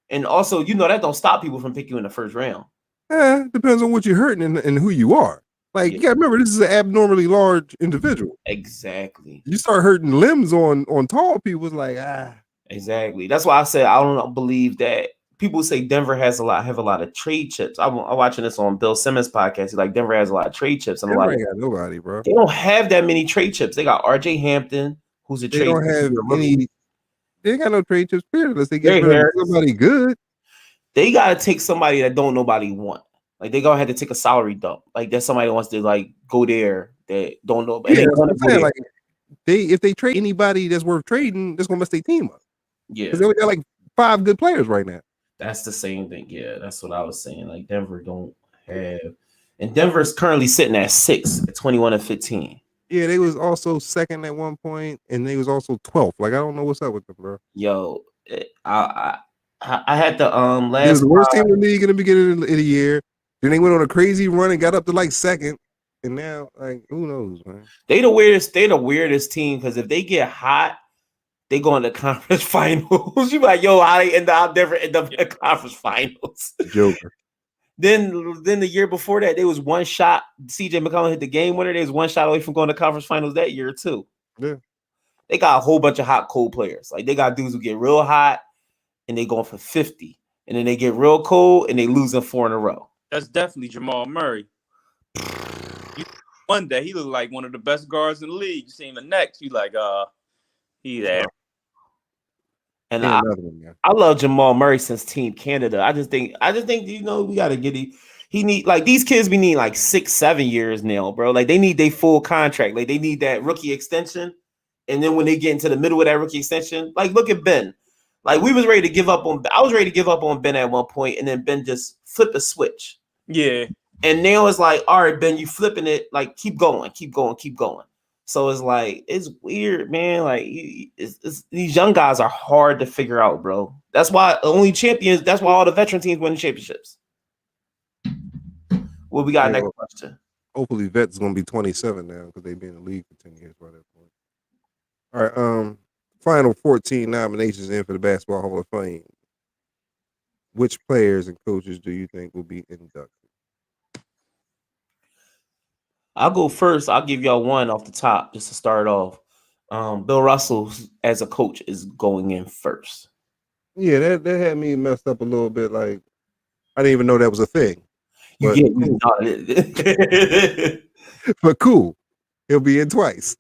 And also, that don't stop people from picking you in the first round. Depends on what you're hurting and who you are. Like, you gotta remember, this is an abnormally large individual. Exactly. You start hurting limbs on tall people, it's like, Exactly. That's why I said I don't believe that. People say Denver have a lot of trade chips. I'm watching this on Bill Simmons' podcast. He's like, Denver has a lot of trade chips. And Denver ain't got nobody, bro. They don't have that many trade chips. They got RJ Hampton, who's a trade. They don't have any. They ain't got no trade chips, period, unless they get rid of somebody good. They gotta take somebody that don't nobody want. Like they gonna have to take a salary dump. Like there's somebody that wants to like go there that don't know. Yeah, like if they trade anybody that's worth trading, that's gonna mess their team up. Yeah, because they only got like 5 good players right now. That's the same thing. Yeah, that's what I was saying. Like Denver don't have, and Denver's currently sitting at 6 at 21-15. Yeah, they was also second at one point, and they was also 12th. Like I don't know what's up with them, bro. Yo, I had the last. It was the worst team in the league in the beginning of the year. Then they went on a crazy run and got up to like second, and now like who knows, man? They the weirdest team because if they get hot, they go in the conference finals. You be like, yo, I end up Denver in the conference finals. Joker. Then the year before that, they was one shot. CJ McCollum hit the game winner. They was one shot away from going to conference finals that year too. Yeah. They got a whole bunch of hot cold players. Like they got dudes who get real hot and they going for 50. And then they get real cold and they losing 4 in a row. That's definitely Jamal Murray. One day he looked like one of the best guards in the league. You see him the next, you like, he there. And Ain't another one, man. I love Jamal Murray since Team Canada. I just think we gotta get it. He need like these kids be need like 6-7 years now, bro. Like they need their full contract. Like they need that rookie extension. And then when they get into the middle of that rookie extension, like look at Ben. Like we was ready to give up on I was ready to give up on Ben at one point, and then Ben just flipped the switch. Yeah. And now it's like, all right, Ben, you flipping it, like keep going, keep going, keep going. So it's like it's weird, man. Like these young guys are hard to figure out, bro. That's why only champions. That's why all the veteran teams win the championships. What we got Yeah, next well, question? hopefully, Vet's gonna be 27 now because they've been in the league for 10 years by that point. All right, final 14 nominations in for the Basketball Hall of Fame. Which players and coaches do you think will be inducted? I'll go first. I'll give y'all one off the top just to start off. Bill Russell as a coach is going in first. Yeah, that had me messed up a little bit. Like I didn't even know that was a thing. You But get cool. But cool. He'll be in twice.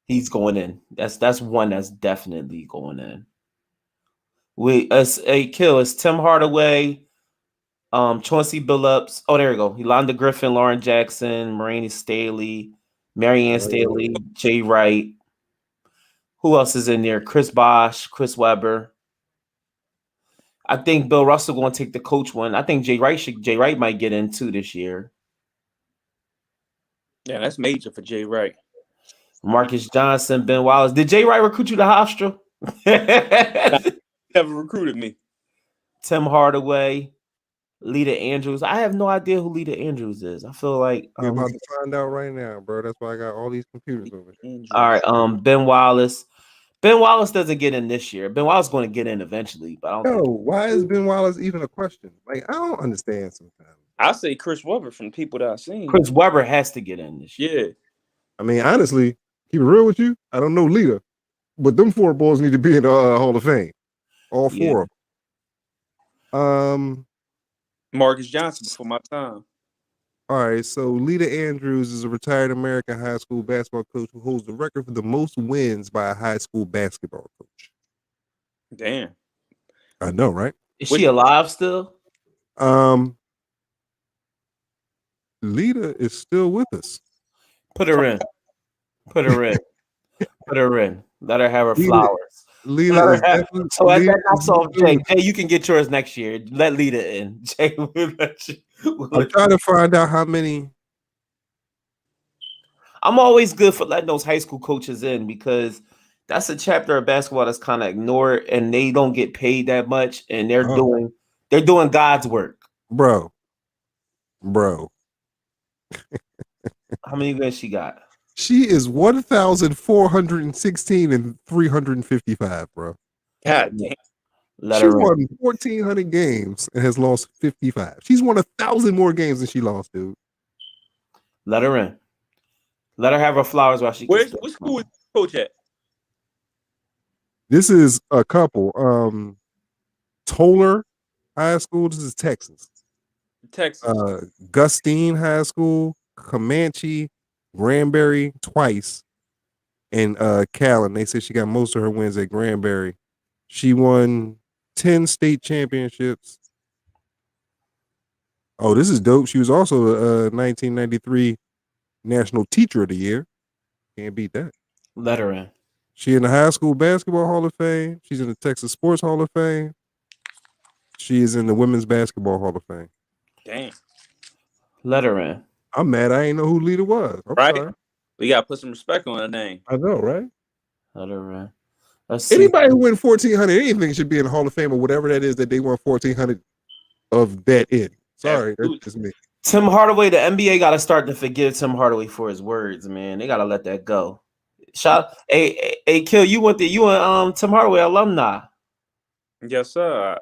He's going in. That's one that's definitely going in. It's Tim Hardaway, Chauncey Billups. Oh, there we go. Yolanda Griffin, Lauren Jackson, Maureen Staley, Marianne Staley, Jay Wright. Who else is in there? Chris Bosh, Chris Webber. I think Bill Russell going to take the coach one. I think Jay Wright might get in too this year. Yeah, that's major for Jay Wright. Marcus Johnson, Ben Wallace. Did Jay Wright recruit you to Hofstra? Never recruited me. Tim Hardaway, Lita Andrews. I have no idea who Lita Andrews is. I feel like You're about to find out right now, bro. That's why I got all these computers over here. All right, Ben Wallace. Ben Wallace doesn't get in this year. Ben Wallace is going to get in eventually, but I don't think why is Ben Wallace even a question? Like, I don't understand sometimes. I say Chris Webber from the people that I've seen. Chris Webber has to get in this year. Yeah. I mean, honestly, keep it real with you. I don't know Lita, but them four boys need to be in the Hall of Fame. All four of them. Marcus Johnson before my time. All right, so Lita Andrews is a retired American high school basketball coach who holds the record for the most wins by a high school basketball coach. Damn. I know, right? Is she alive still? Lita is still with us. Put her in. Put her in. Put her in. Let her have her flowers. Lita is definitely. So as that knocks off Jay. Jay, you can get yours next year. Let Lita in. Jay, we'll let you. I'm trying to find out how many. I'm always good for letting those high school coaches in because that's a chapter of basketball that's kind of ignored and they don't get paid that much and they're doing God's work. Bro. How many wins she got? She is 1,416 and 355, bro. God damn. She's won 1,400 games and has lost 55. She's won 1,000 more games than she lost, dude. Let her in. Let her have her flowers while she. What school is coach at? This is a couple. Toller High School. This is Texas. Gustine High School, Comanche, Granbury twice, and Callan. They said she got most of her wins at Granbury. She won 10 state championships. Oh, this is dope. She was also a 1993 National Teacher of the Year. Can't beat that. Let her in. She in the High School Basketball Hall of Fame. She's in the Texas Sports Hall of Fame. She is in the Women's Basketball Hall of Fame. Damn. Let her in. I'm mad I ain't know who Lita was. I'm sorry. We got to put some respect on her name. I know, right? Let her in. Anybody who win 1,400 anything should be in the Hall of Fame or whatever that is that they won 1,400 of that in. Sorry, that's just me. Tim Hardaway, the NBA got to start to forgive Tim Hardaway for his words, man. They got to let that go. Hey, Kill, you went Tim Hardaway alumni. Yes, sir.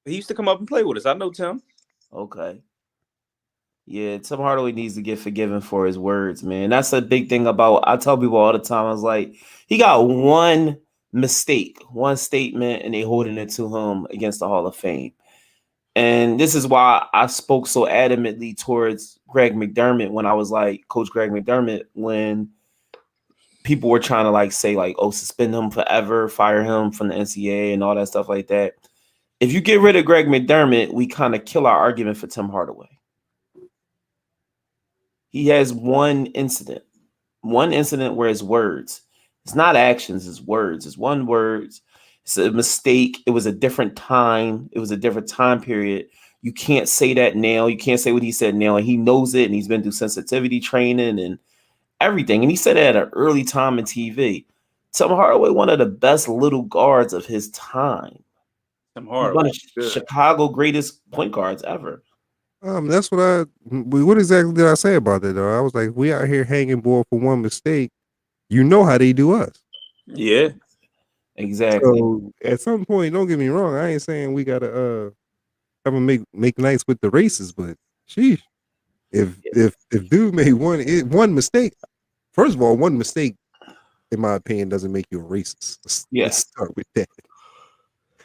He used to come up and play with us. I know Tim. Okay. Yeah, Tim Hardaway needs to get forgiven for his words, man. That's a big thing I tell people all the time. I was like, he got one mistake, one statement, and they holding it to him against the Hall of Fame. And this is why I spoke so adamantly towards Greg McDermott when I was like, Coach Greg McDermott, when people were trying to like say like, oh, suspend him forever, fire him from the NCAA and all that stuff like that. If you get rid of Greg McDermott, we kind of kill our argument for Tim Hardaway. He has one incident where his words, it's not actions, it's words. It's one words. It's a mistake. It was a different time. It was a different time period. You can't say that now. You can't say what he said now. And he knows it. And he's been through sensitivity training and everything. And he said it at an early time in TV. Tim Hardaway, one of the best little guards of his time. Tim One Hardaway. of Chicago greatest point guards ever. That's what exactly did I say about that though? I was like, we out here hanging boy for one mistake. You know how they do us. Yeah. Exactly. So at some point, don't get me wrong, I ain't saying we gotta have to make nice with the races, but sheesh. If dude made one mistake, first of all, one mistake, in my opinion, doesn't make you a racist. Let's start with that.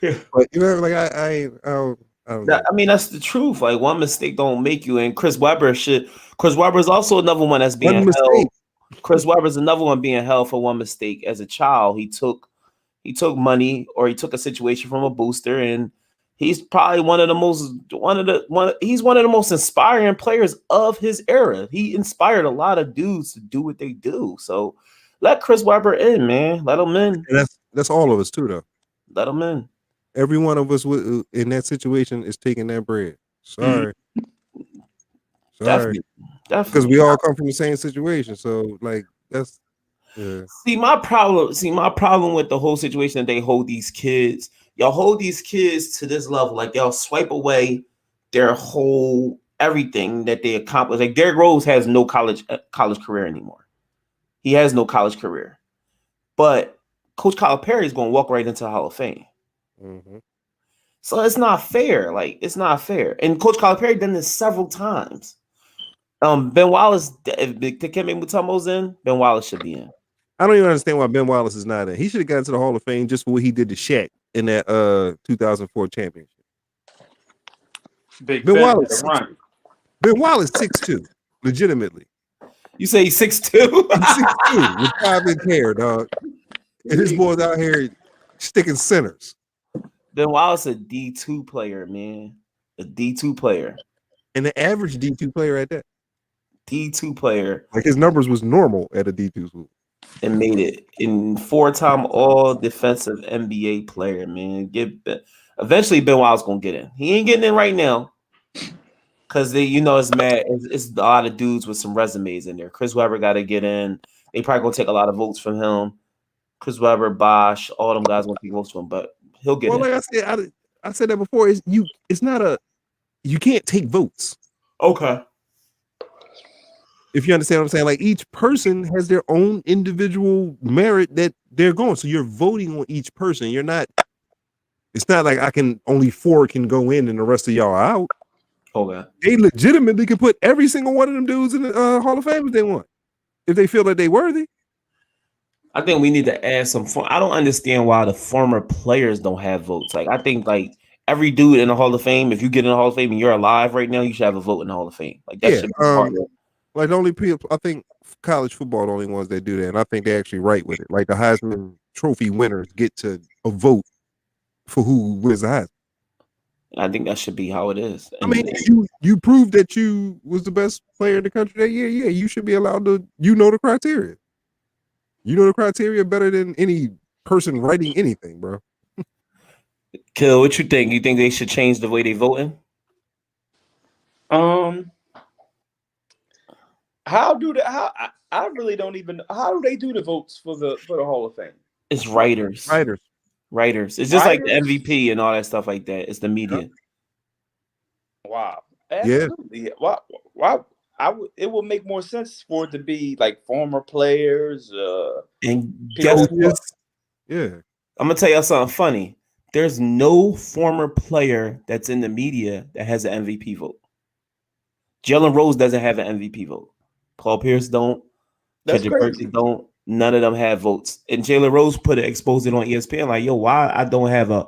But you know, like I don't know. I mean, that's the truth. Like one mistake don't make you. And Chris Webber is also another one that's being held. Chris Webber's another one being held for one mistake. As a child, he took money or he took a situation from a booster, and he's probably one of the most inspiring players of his era. He inspired a lot of dudes to do what they do. So let Chris Webber in, man. Let him in. And that's all of us too, though. Let him in. Every one of us in that situation is taking that bread. Sorry. Definitely. Because we all come from the same situation. So like that's See my problem with the whole situation that they hold these kids. Y'all hold these kids to this level, like y'all swipe away their whole everything that they accomplished. Like Derrick Rose has no college career anymore. He has no college career. But Coach Calipari is going to walk right into the Hall of Fame. Mm-hmm. So it's not fair. Like it's not fair. And Coach Calipari done this several times. Ben Wallace, if Dikembe Mutombo's in, Ben Wallace should be in. I don't even understand why Ben Wallace is not in. He should have gotten to the Hall of Fame just for what he did to Shaq in that 2004 championship. Ben Wallace 6'2", legitimately. You say he's 6'2"? He's 6'2" with 5-inch hair, dog. And this boy's out here sticking centers. Ben Wallace a D2 player, man. A D2 player. And the average D2 player at that. D2 player. Like his numbers was normal at a D2 school. And made it in 4-time all defensive NBA player, man. Eventually Ben Wallace gonna get in. He ain't getting in right now. Cause it's mad. It's a lot of dudes with some resumes in there. Chris Webber gotta get in. They probably gonna take a lot of votes from him. Chris Webber, Bosh, all them guys gonna take votes from him, but he'll get in. Like I said that before. You can't take votes. Okay. If you understand what I'm saying, like each person has their own individual merit that they're going. So you're voting on each person. You're not. It's not like only 4 can go in and the rest of y'all are out. Okay. They legitimately can put every single one of them dudes in the Hall of Fame if they want, if they feel that they worthy. I think we need to add some. I don't understand why the former players don't have votes. Like I think like every dude in the Hall of Fame, if you get in the Hall of Fame and you're alive right now, you should have a vote in the Hall of Fame. Like that should be part of it. Like the only people, I think college football, the only ones that do that, and I think they actually right with it. Like the Heisman Trophy winners get to a vote for who wins the Heisman. I think that should be how it is. I mean, you proved that you was the best player in the country that year. Yeah, you should be allowed to. You know the criteria. You know the criteria better than any person writing anything, bro. Kill, what you think? You think they should change the way they voting? How I really don't even. How do they do the votes for the Hall of Fame? It's writers. It's just like the MVP and all that stuff like that. It's the media. Yeah. Wow. Absolutely. Yeah. Why? It would make more sense for it to be like former players. And guess what? Yeah. I'm gonna tell y'all something funny. There's no former player that's in the media that has an MVP vote. Jalen Rose doesn't have an MVP vote. Paul Pierce don't. That's crazy. Don't. None of them have votes. And Jalen Rose exposed it on ESPN. Like, yo, why I don't have a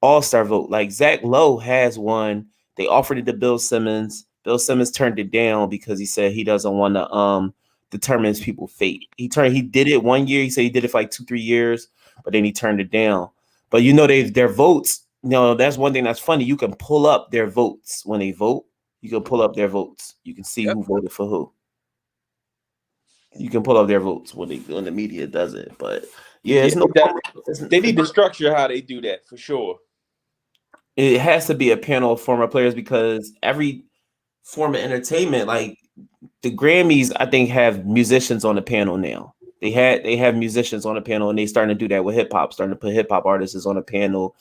AllStar vote? Like Zach Lowe has one. They offered it to Bill Simmons. Bill Simmons turned it down because he said he doesn't want to determines people's fate. He did it 1 year. He said he did it for like 2-3 years, but then he turned it down. But their votes. That's one thing that's funny. You can pull up their votes when they vote. You can pull up their votes. You can see who voted for who. You can pull up their votes when the media does it. But it's no. They need to structure how they do that for sure. It has to be a panel of former players because every form of entertainment, like the Grammys, I think have musicians on the panel now. They have musicians on the panel, and they starting to do that with hip hop, starting to put hip hop artists on the panel.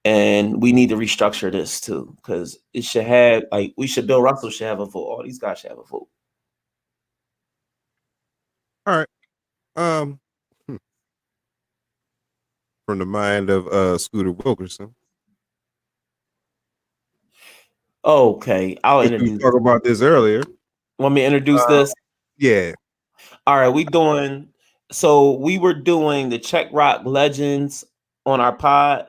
And we need to restructure this too, because it should have Bill Russell should have a vote. All these guys should have a vote. All right. From the mind of Scooter Wilkerson. Okay, I'll introduce. We talked about this earlier. Want me to introduce this? Yeah. All right, we were doing the Czech Rock legends on our pod,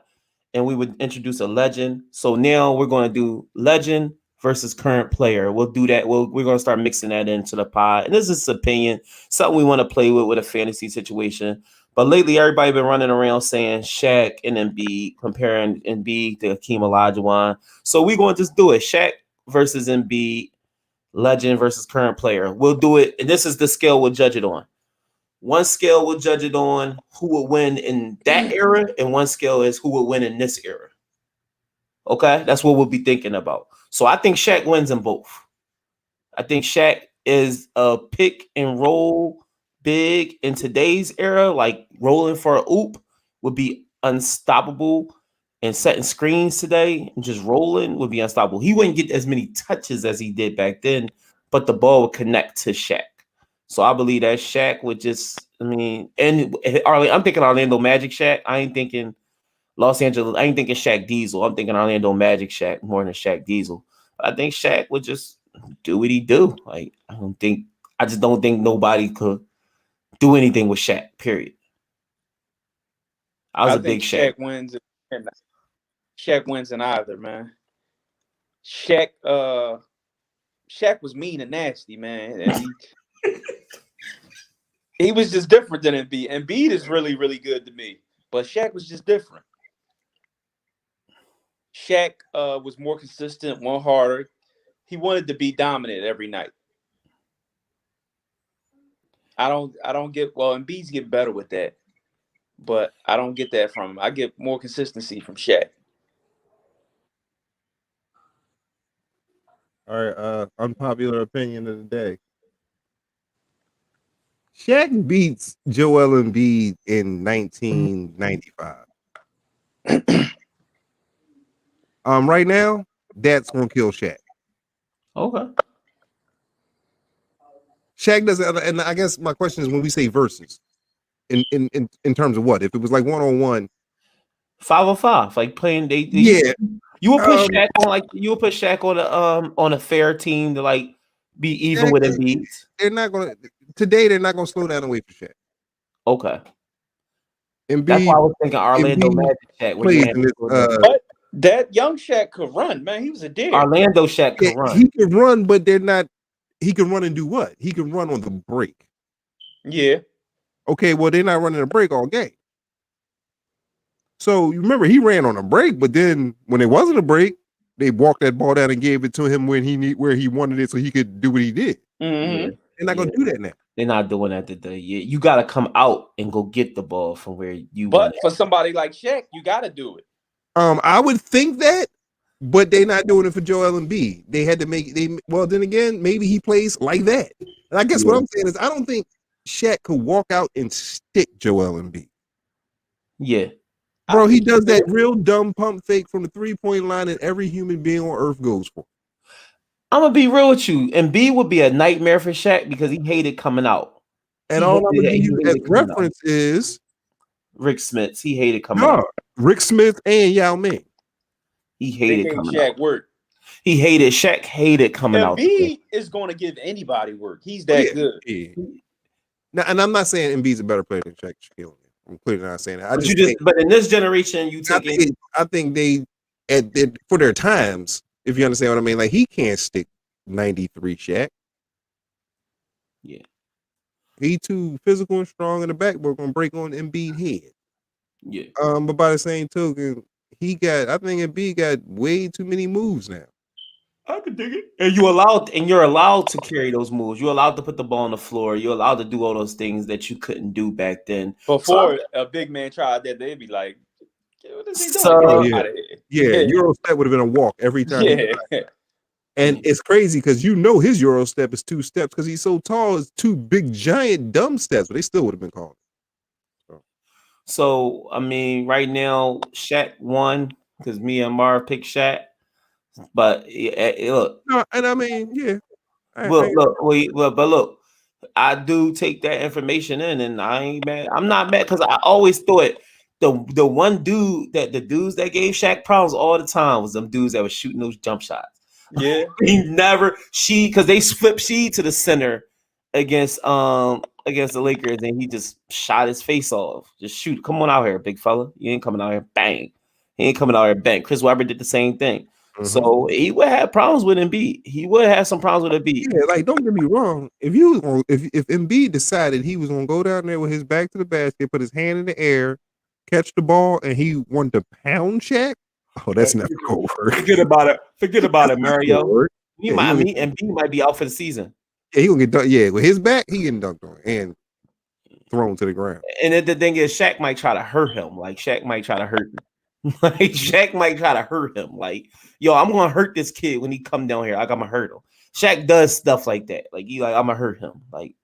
and we would introduce a legend. So now we're going to do legend versus current player. We'll do that. We're going to start mixing that into the pod. And this is opinion, something we want to play with a fantasy situation. But lately, everybody been running around saying Shaq and Embiid, comparing Embiid to Hakeem Olajuwon. So we're going to just do it. Shaq versus Embiid, legend versus current player. We'll do it. And this is the scale we'll judge it on. One scale we'll judge it on who would win in that era, and one scale is who would win in this era. Okay? That's what we'll be thinking about. So I think Shaq wins in both. I think Shaq is a pick and roll big in today's era, like rolling for a oop would be unstoppable, and setting screens today and just rolling would be unstoppable. He wouldn't get as many touches as he did back then, but the ball would connect to Shaq. So I believe that Shaq would I'm thinking Orlando Magic Shaq. I ain't thinking Los Angeles. I ain't thinking Shaq Diesel. I'm thinking Orlando Magic Shaq more than Shaq Diesel. I think Shaq would just do what he do. Like I just don't think nobody could do anything with Shaq, period. I was a big Shaq. Shaq wins in either, man. Shaq was mean and nasty, man. And he was just different than Embiid. Embiid is really, really good to me, but Shaq was just different. Shaq was more consistent, more harder. He wanted to be dominant every night. I don't get Embiid's get better with that, but I don't get that from him. I get more consistency from Shaq. All right, unpopular opinion of the day. Shaq beats Joel Embiid in 1995. Right now, that's gonna kill Shaq. Okay. Shaq doesn't, and I guess my question is when we say versus, in terms of what? If it was like 1-on-1, 5-on-5, like playing you would put Shaq on a fair team to like be even with Embiid. They're not gonna slow down and wait for Shaq. Okay. Embiid, that's why I was thinking Orlando Magic Shaq. But that young Shaq could run, man. He was a dig. Orlando Shaq could run. He could run, but they're not. He can run and do what? He can run on the break. Yeah. Okay, well, they're not running a break all game. So you remember he ran on a break, but then when it wasn't a break, they walked that ball down and gave it to him where he wanted it, so he could do what he did. Mm-hmm. They're not gonna do that now. They're not doing that today. You got to come out and go get the ball from where you. But for somebody like Shaq, you got to do it. I would think that, but they're not doing it for Joel Embiid. They had to make well. Then again, maybe he plays like that. And I guess what I'm saying is, I don't think Shaq could walk out and stick Joel Embiid. Yeah, bro, he does that real dumb pump fake from the 3-point line that every human being on earth goes for. I'm gonna be real with you. Embiid would be a nightmare for Shaq because he hated coming out. And all I'm gonna give you as reference is Rick Smith. He hated coming out. Rick Smith and Yao Ming. He hated coming Shaq out. Work. Shaq hated coming out. Embiid is going to give anybody work. He's that good. Yeah. Now, and I'm not saying Embiid's a better player than Shaq. I'm clearly not saying that. But in this generation, I think they for their times, if you understand what I mean, like he can't stick 93 Shaq. Yeah. He too physical and strong in the backboard, gonna break on Embiid head. Yeah. But by the same token, I think Embiid got way too many moves now. I could dig it. And you're allowed to carry those moves. You're allowed to put the ball on the floor. You're allowed to do all those things that you couldn't do back then. Before a big man tried that, they'd be like, "What is he doing? Oh Get yeah, out of here!" Euro step would have been a walk every time. Yeah. And it's crazy because his Euro step is 2 steps because he's so tall. It's 2 big giant dumb steps, but they still would have been called. So I mean, right now, Shaq won because me and Marv picked Shaq. But look, No, and I mean, yeah. Look, I do take that information in, and I ain't mad. I'm not mad because I always thought the one dude the dudes that gave Shaq problems all the time was them dudes that was shooting those jump shots. Yeah. He never because they flipped Sheed to the center against the Lakers, and he just shot his face off. Just shoot, come on out here, big fella. You ain't coming out here, bang. He ain't coming out here, bang. Chris Webber did the same thing. Mm-hmm. So he would have problems with Embiid. He would have some problems with Embiid. Yeah, like don't get me wrong. If Embiid decided he was gonna go down there with his back to the basket, put his hand in the air, catch the ball, and he wanted to pound Shaq, that's never gonna work. Forget about it, Mario. Embiid might be out for the season. Yeah, he gonna get dunked. Yeah, with his back, he getting dunked on and thrown to the ground. And then the thing is, Shaq might try to hurt him. Like Shaq might try to hurt him. Like Shaq might try to hurt him. Like, yo, I'm gonna hurt this kid when he come down here. Like, I'm gonna hurt him. Shaq does stuff like that. Like, I'm gonna hurt him. Like,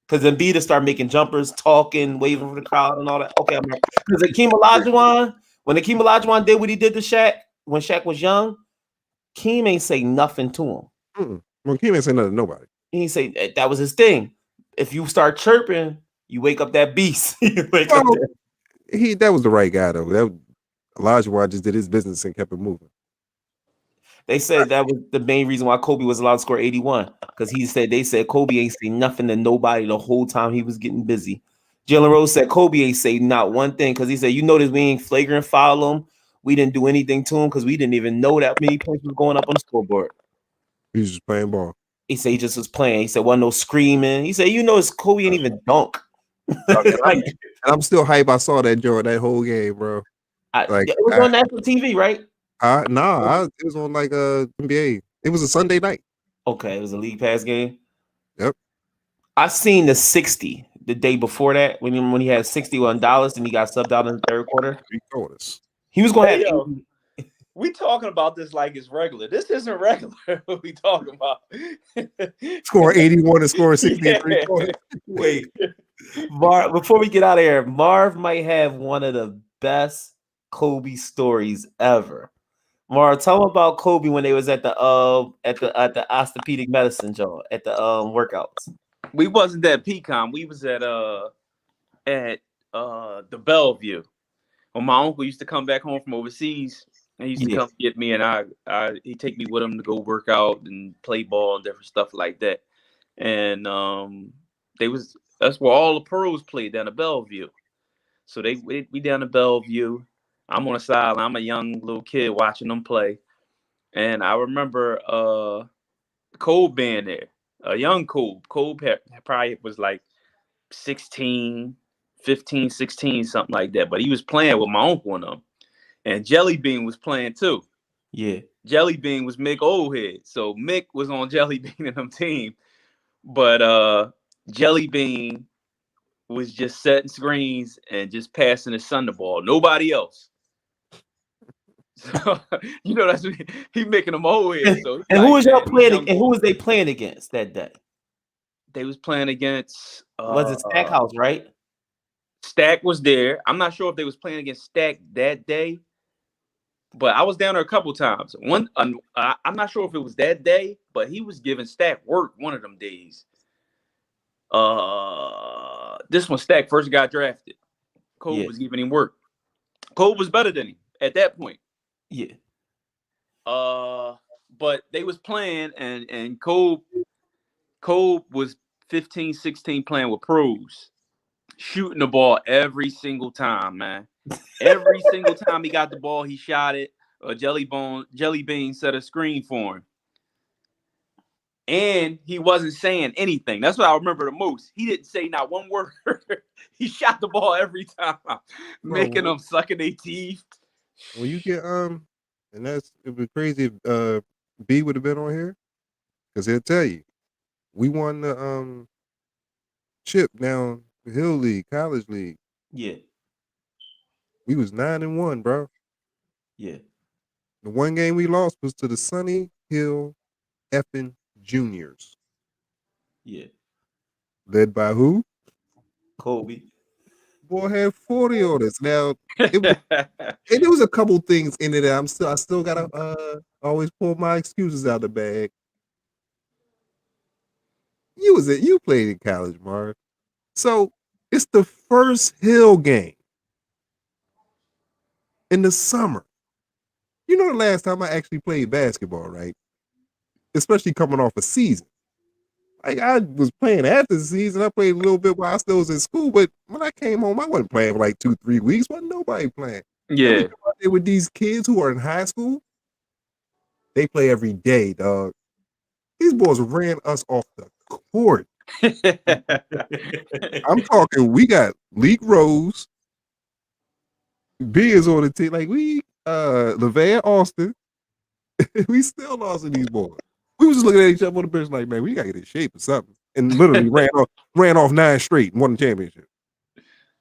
because Embiid to start making jumpers, talking, waving for the crowd, and all that. Okay, I'm because Akeem Olajuwon, when Akeem Olajuwon did what he did to Shaq when Shaq was young, Keem ain't say nothing to him. Well, Keem ain't say nothing to nobody. He say that was his thing. If you start chirping, you wake up that beast. That was the right guy though. Olajuwon just did his business and kept it moving. They said that was the main reason why Kobe was allowed to score 81 because they said Kobe ain't say nothing to nobody the whole time he was getting busy. Jalen Rose said Kobe ain't say not one thing because he said, you notice we ain't flagrant foul him. We didn't do anything to him because we didn't even know that many points was going up on the scoreboard. He was just playing ball. He said he just was playing. He said, wasn't no screaming. He said, it's Kobe ain't even dunk. And I'm still hype. I saw that that whole game, bro. It was on national TV, right? It was on like NBA. It was a Sunday night. Okay, it was a league pass game. Yep. I seen the 60 the day before that when he had $61 and he got subbed out in the third quarter. He was going to have. We talking about this like it's regular. This isn't regular. What we talking about? Score 81 and score 63 points. Wait, Marv. Before we get out of here, Marv might have one of the best Kobe stories ever. Marv, tell them about Kobe when they was at the orthopedic medicine joint at the workouts. We wasn't at Pecan. We was at the Bellevue. When my uncle used to come back home from overseas, he used to come get me, and he'd take me with him to go work out and play ball and different stuff like that. And that's where all the pros played, down at Bellevue. So we down at Bellevue. I'm on the sideline. I'm a young little kid watching them play. And I remember Cole being there, a young Cole. Cole probably was like 16, 15, 16, something like that. But he was playing with my uncle and them. And Jelly Bean was playing too. Yeah. Jelly Bean was Mick Oldhead. So Mick was on Jelly Bean and them team. But Jelly Bean was just setting screens and just passing his son the ball. Nobody else. So that's what he making them old head. So and who was y'all playing? And who was they playing against that day? They was playing against. Was it Stackhouse, right? Stack was there. I'm not sure if they was playing against Stack that day, but I was down there a couple times. I'm not sure if it was that day, but he was giving Stack work one of them days. This one Stack first got drafted. Cole was giving him work. Cole was better than him at that point. Yeah. But they was playing and Cole was 15, 16 playing with pros, shooting the ball every single time, man. Every single time he got the ball, he shot it. Jelly Bean set a screen for him. And he wasn't saying anything. That's what I remember the most. He didn't say not one word. He shot the ball every time, making Bro, them sucking their teeth. when you get and it was crazy if B would have been on here because he'll tell you we won the chip down the Hill League, College League. Yeah, We was 9-1, bro. yeah. The one game we lost was to the Sunny Hill effing Juniors, Yeah. led by who? Kobe. Boy had 40 on us. Now it was, and there was a couple things in it that I still gotta always pull my excuses out of the bag. You played in college, Mark. So it's the first Hill game in the summer. You know the last time I actually played basketball, right? Especially coming off a season. Like I was playing after the season. I played a little bit while I still was in school, but when I came home, I wasn't playing for like 2-3 weeks. Wasn't nobody playing. And we Yeah. come out there with these kids who are in high school. They play every day, dog. These boys ran us off the court. I'm talking, we got League Rose, B is on the team. Like we LeVay Austin, we still lost to these boys. We was just looking at each other on the bench like, man, we gotta get in shape or something. And literally ran off 9 straight and won the championship.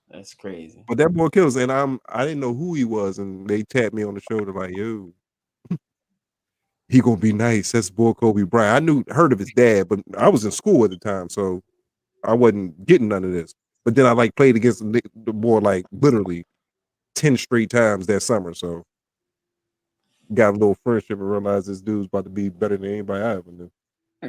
That's crazy. But that boy kills, and I didn't know who he was, and they tapped me on the shoulder like, yo, he gonna be nice. That's boy Kobe Bryant. Heard of his dad, but I was in school at the time, so I wasn't getting none of this. But then I like played against the boy like literally 10 straight times that summer. So got a little friendship and realized this dude's about to be better than anybody I ever knew.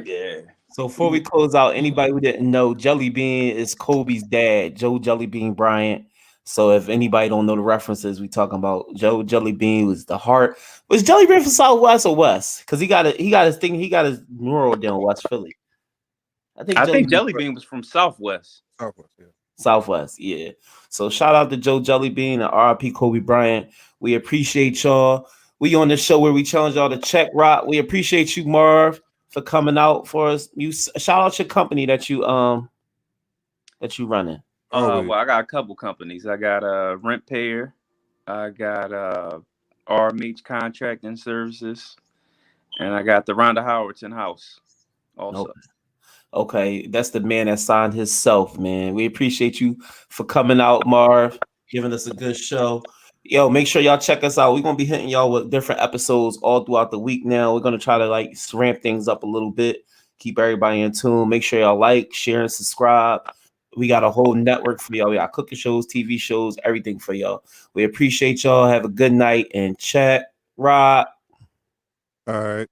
Yeah. So before we close out, anybody who didn't know, Jelly Bean is Kobe's dad, Joe Jelly Bean Bryant. So if anybody don't know the references, we talking about Joe Jelly Bean was the heart. Was Jelly Bean from Southwest or West? Because he got his mural down West Philly. I Jelly think Bean Jelly Bean was from Southwest. Southwest, yeah. Southwest, yeah. So shout out to Joe Jelly Bean and RIP Kobe Bryant. We appreciate y'all. We on the show where we challenge y'all to check rock. We appreciate you, Marv, for coming out for us. You shout out your company that you running. Well, I got a couple companies. I got Rent Payer. I got RMH Contracting Services, and I got the Rhonda Howardson House. Also. Okay, that's the man that signed himself, man. We appreciate you for coming out, Marv, giving us a good show. Yo, make sure y'all check us out. We're gonna be hitting y'all with different episodes all throughout the week now. We're gonna try to like ramp things up a little bit, keep everybody in tune. Make sure y'all like, share, and subscribe. We got a whole network for y'all. We got cooking shows, TV shows, everything for y'all. We appreciate y'all. Have a good night and chat. Rock. All right.